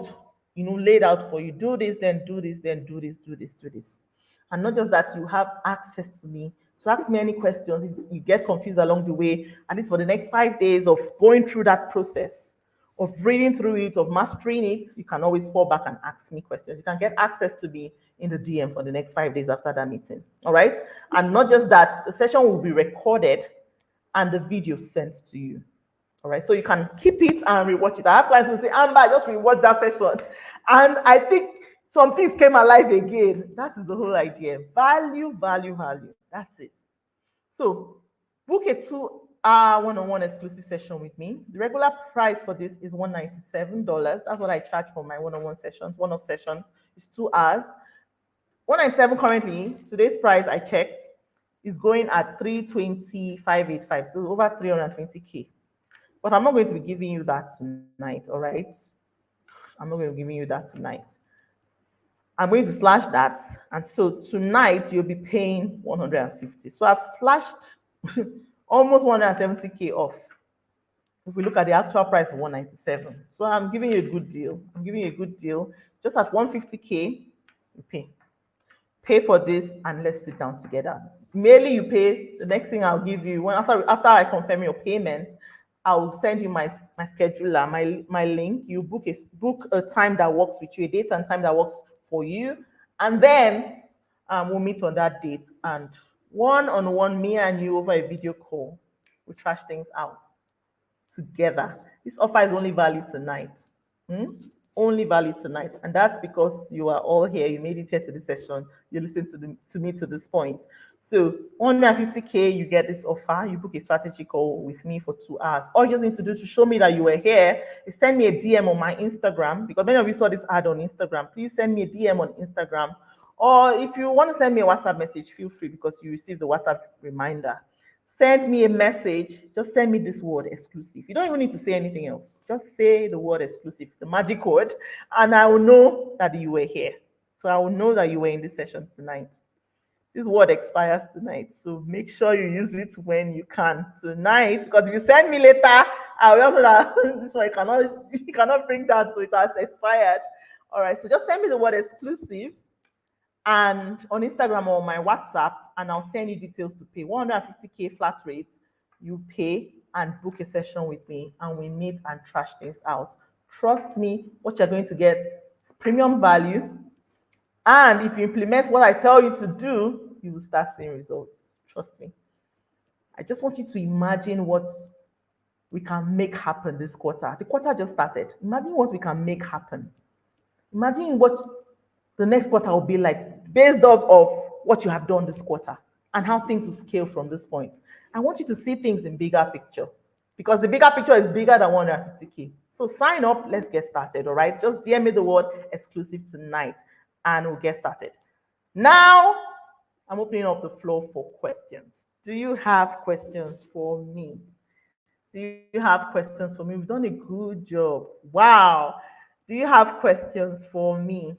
Speaker 1: laid out for you. Do this, then do this, then do this, do this, do this. And not just that, you have access to me to ask me any questions if you get confused along the way. And it's for the next 5 days of going through that process, of reading through it, of mastering it. You can always fall back and ask me questions. You can get access to me in the DM for the next 5 days after that meeting. All right. And not just that, the session will be recorded and the video sent to you. All right, so you can keep it and rewatch it. I have clients who say, Amber, just rewatch that session. And I think some things came alive again. That is the whole idea. Value, value, value. That's it. So book a 2-hour one-on-one exclusive session with me. The regular price for this is $197. That's what I charge for my one-on-one sessions. One-off sessions is 2 hours. 197 currently, today's price I checked is going at 320,585, so over 320K. But I'm not going to be giving you that tonight, all right? I'm not going to be giving you that tonight. I'm going to slash that. And so tonight you'll be paying 150. So I've slashed almost 170K off. If we look at the actual price of 197. So I'm giving you a good deal. I'm giving you a good deal. Just at 150K, you pay. Pay for this and let's sit down together. Merely you pay. The next thing I'll give you, after I confirm your payment, I'll send you my scheduler, my link. You book a time that works with you, a date and time that works for you, and then we'll meet on that date and one-on-one, me and you over a video call. We trash things out together. This offer is only valid tonight. Only valid tonight, and that's because you are all here. You made it here to this session. You listened to me to this point. So 150K, you get this offer. You book a strategy call with me for 2 hours. All you just need to do to show me that you were here is send me a DM on my Instagram, because many of you saw this ad on Instagram. Please send me a DM on Instagram, or if you want to send me a WhatsApp message, feel free, because you received the WhatsApp reminder. Send me a message. Just send me this word exclusive. You don't even need to say anything else. Just say the word exclusive, the magic word, and I will know that you were here. So I will know that you were in this session tonight. This word expires tonight, so make sure you use it when you can tonight. Because if you send me later, I will also that this one you cannot bring that, so it has expired. All right, so just send me the word exclusive and on Instagram or my WhatsApp, and I'll send you details to pay 150K flat rate. You pay and book a session with me, and we meet and trash things out. Trust me, what you're going to get is premium value. And if you implement what I tell you to do, you will start seeing results. Trust me. I just want you to imagine what we can make happen this quarter. The quarter just started. Imagine what we can make happen. Imagine what the next quarter will be like based off of what you have done this quarter and how things will scale from this point. I want you to see things in bigger picture, because the bigger picture is bigger than 150K. So sign up, let's get started, all right? Just DM me the word exclusive tonight and we'll get started. Now, I'm opening up the floor for questions. Do you have questions for me? Do you have questions for me? We've done a good job. Wow. Do you have questions for me?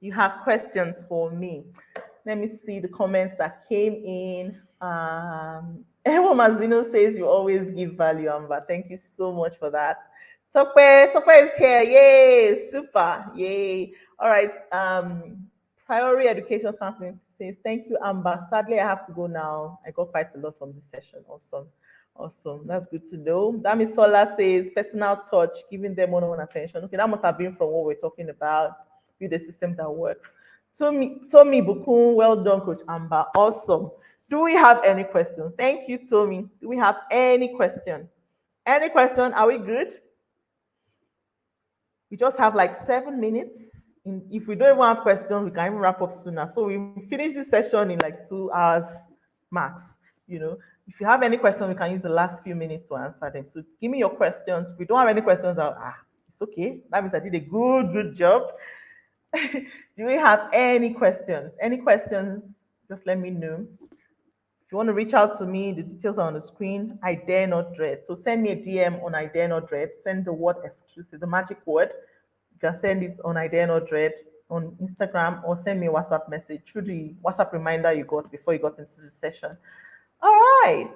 Speaker 1: You have questions for me? Let me see the comments that came in. Ewo Mazino says you always give value, Amber. Thank you so much for that. Tope is here. Yay, super. Yay. All right. Priority Education Counseling says, thank you, Amber. Sadly, I have to go now. I got quite a lot from this session. Awesome. Awesome. That's good to know. Dami Sola says, personal touch, giving them one-on-one attention. Okay, that must have been from what we're talking about. Build a system that works. Tommy Bukun, well done, Coach Amber. Awesome. Do we have any question? Thank you, Tommy. Do we have any question? Any question? Are we good? We just have like 7 minutes. If we don't even have questions, we can even wrap up sooner. So we finish this session in like 2 hours max. You know, if you have any questions, we can use the last few minutes to answer them. So give me your questions. If we don't have any questions, it's okay. That means I did a good job. Do we have any questions? Any questions? Just let me know. If you want to reach out to me, the details are on the screen. I dare not dread. So send me a DM on I dare not dread. Send the word exclusive, the magic word. You can send it on I dare not dread on Instagram, or send me a WhatsApp message through the WhatsApp reminder you got before you got into the session. All right.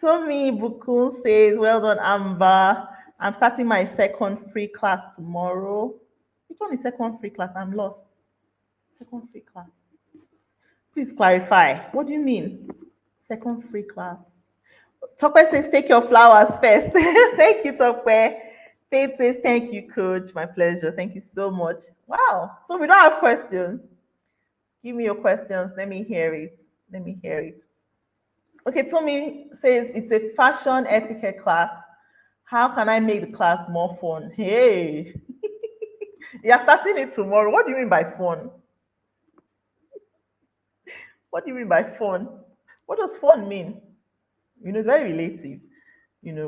Speaker 1: Tommy Bukun says, well done, Amber. I'm starting my second free class tomorrow. Which one is second free class? I'm lost. Second free class. Please clarify. What do you mean? Second free class. Tope says, take your flowers first. Thank you, Tope. Faith says, thank you, Coach. My pleasure. Thank you so much. Wow. So we don't have questions. Give me your questions. Let me hear it. Okay, Tommy says it's a fashion etiquette class. How can I make the class more fun? Hey, you're starting it tomorrow. What do you mean by fun? What do you mean by fun? What does fun mean? It's very relative.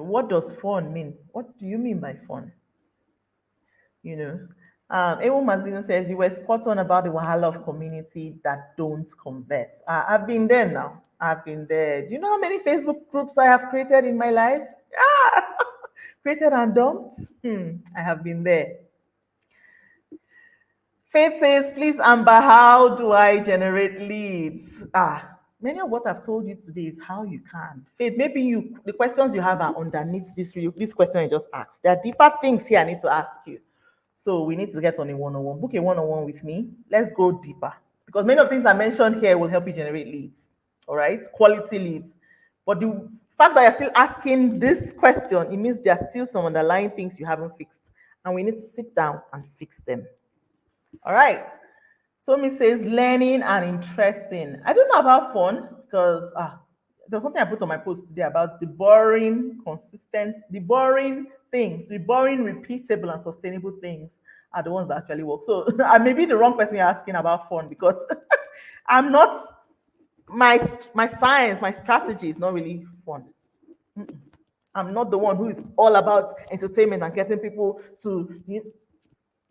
Speaker 1: What does fun mean? What do you mean by fun? you know. Ewo Mazino says you were spot on about the wahala of community that don't convert. I've been there now. I've been there. Do you know how many Facebook groups I have created in my life? Ah, created and dumped. I have been there. Faith says, please, Amber, how do I generate leads? Many of what I've told you today is how you can. Faith, maybe the questions you have are underneath this question you just asked. There are deeper things here I need to ask you. So we need to get on a one-on-one. Book a one-on-one with me. Let's go deeper. Because many of the things I mentioned here will help you generate leads. All right? Quality leads. But the fact that you're still asking this question, it means there are still some underlying things you haven't fixed. And we need to sit down and fix them. All right. Tommy says learning and interesting. I don't know about fun because there's something I put on my post today about the boring, consistent, the boring things, the boring, repeatable, and sustainable things are the ones that actually work. So I may be the wrong person you're asking about fun because I'm not my science, my strategy is not really fun. I'm not the one who is all about entertainment and getting people to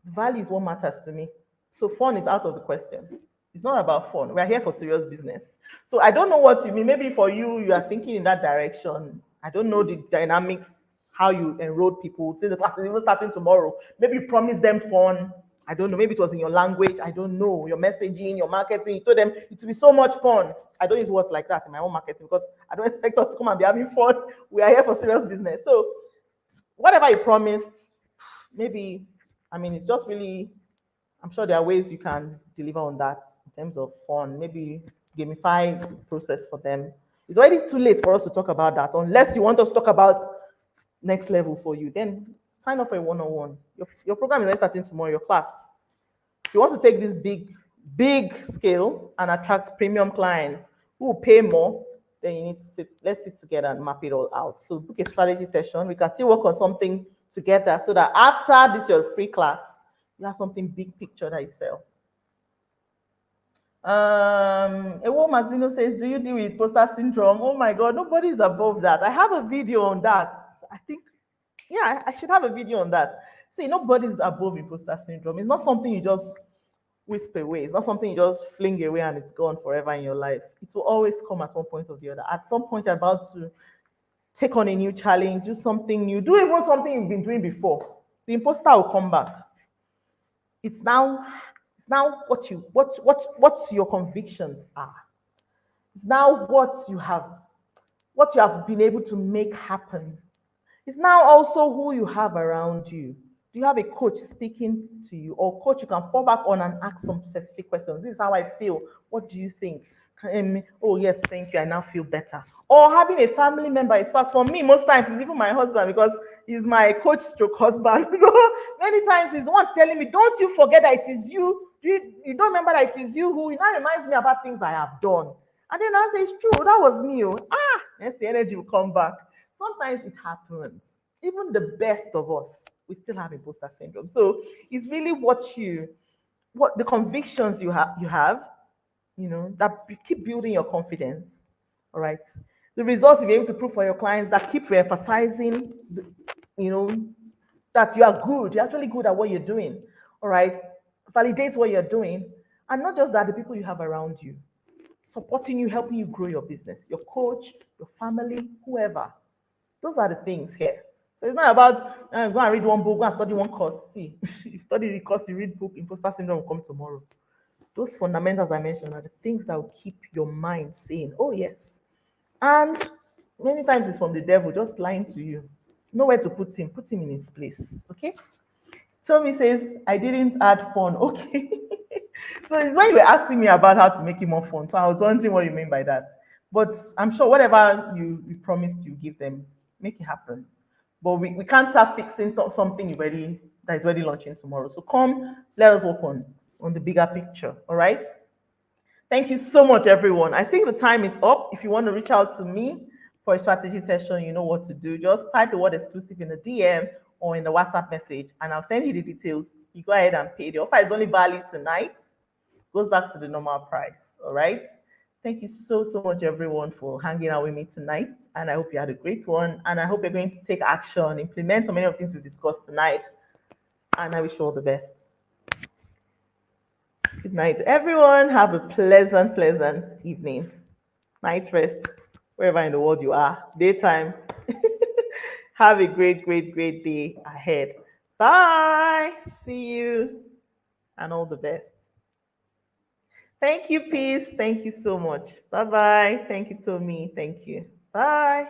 Speaker 1: value is what matters to me. So fun is out of the question. It's not about fun. We're here for serious business. So I don't know what you mean. Maybe for you, you are thinking in that direction. I don't know the dynamics, how you enroll people. Say the class is even starting tomorrow. Maybe you promise them fun. I don't know. Maybe it was in your language. I don't know. Your messaging, your marketing. You told them it will be so much fun. I don't use words like that in my own marketing because I don't expect us to come and be having fun. We are here for serious business. So whatever you promised, maybe, it's just really, I'm sure there are ways you can deliver on that in terms of fun, maybe gamify the process for them. It's already too late for us to talk about that, unless you want us to talk about next level for you. Then sign up for a one-on-one. Your program is already starting tomorrow, your class. If you want to take this big scale and attract premium clients who will pay more, then you need to let's sit together and map it all out. So book a strategy session. We can still work on something together so that after this your free class, you have something big picture that you sell. Ewo Mazino says, do you deal with imposter syndrome? Oh my God, nobody is above that. I have a video on that. I think, yeah, I should have a video on that. See, nobody's above imposter syndrome. It's not something you just whisper away. It's not something you just fling away and it's gone forever in your life. It will always come at one point or the other. At some point, you're about to take on a new challenge, do something new, do even something you've been doing before. The imposter will come back. It's now what your convictions are. It's now what you have been able to make happen. It's now also who you have around you. Do you have a coach speaking to you, or coach you can fall back on and ask some specific questions? This is how I feel. What do you think? Oh yes, thank you. I now feel better. Or having a family member is fast. For me, most times it's even my husband because he's my coach stroke husband. So many times he's the one telling me, "Don't you forget that it is you. You don't remember that it is you who." It now reminds me about things I have done. And then I say, "It's true. That was me." Oh. Next the energy will come back. Sometimes it happens. Even the best of us, we still have imposter syndrome. So it's really what the convictions you have, that keep building your confidence. All right. The results you're able to prove for your clients that keep re-emphasizing, you know, that you are good. You're actually good at what you're doing. All right. Validates what you're doing. And not just that, the people you have around you, supporting you, helping you grow your business, your coach, your family, whoever. Those are the things here. So it's not about go and read one book, go and study one course. See, you study the course, you read book, imposter syndrome will come tomorrow. Those fundamentals I mentioned are the things that will keep your mind saying, oh yes. And many times it's from the devil just lying to you. Nowhere to put him in his place. Okay? Tommy says, I didn't add fun. Okay. So it's when you were asking me about how to make it more fun. So I was wondering what you mean by that. But I'm sure whatever you promised you give them, make it happen. But we can't start fixing something that is already launching tomorrow. So come, let us work on the bigger picture. All right. Thank you so much, everyone. I think the time is up. If you want to reach out to me for a strategy session, you know what to do. Just type the word exclusive in the DM or in the WhatsApp message, and I'll send you the details. You go ahead and pay. The offer is only valid tonight, goes back to the normal price. All right. Thank you so much, everyone, for hanging out with me tonight. And I hope you had a great one. And I hope you're going to take action, implement so many of the things we discussed tonight. And I wish you all the best. Good night, everyone. Have a pleasant evening. Night rest, wherever in the world you are. Daytime. Have a great day ahead. Bye. See you and all the best. Thank you, Peace. Thank you so much. Bye bye. Thank you, Tommy. Thank you. Bye.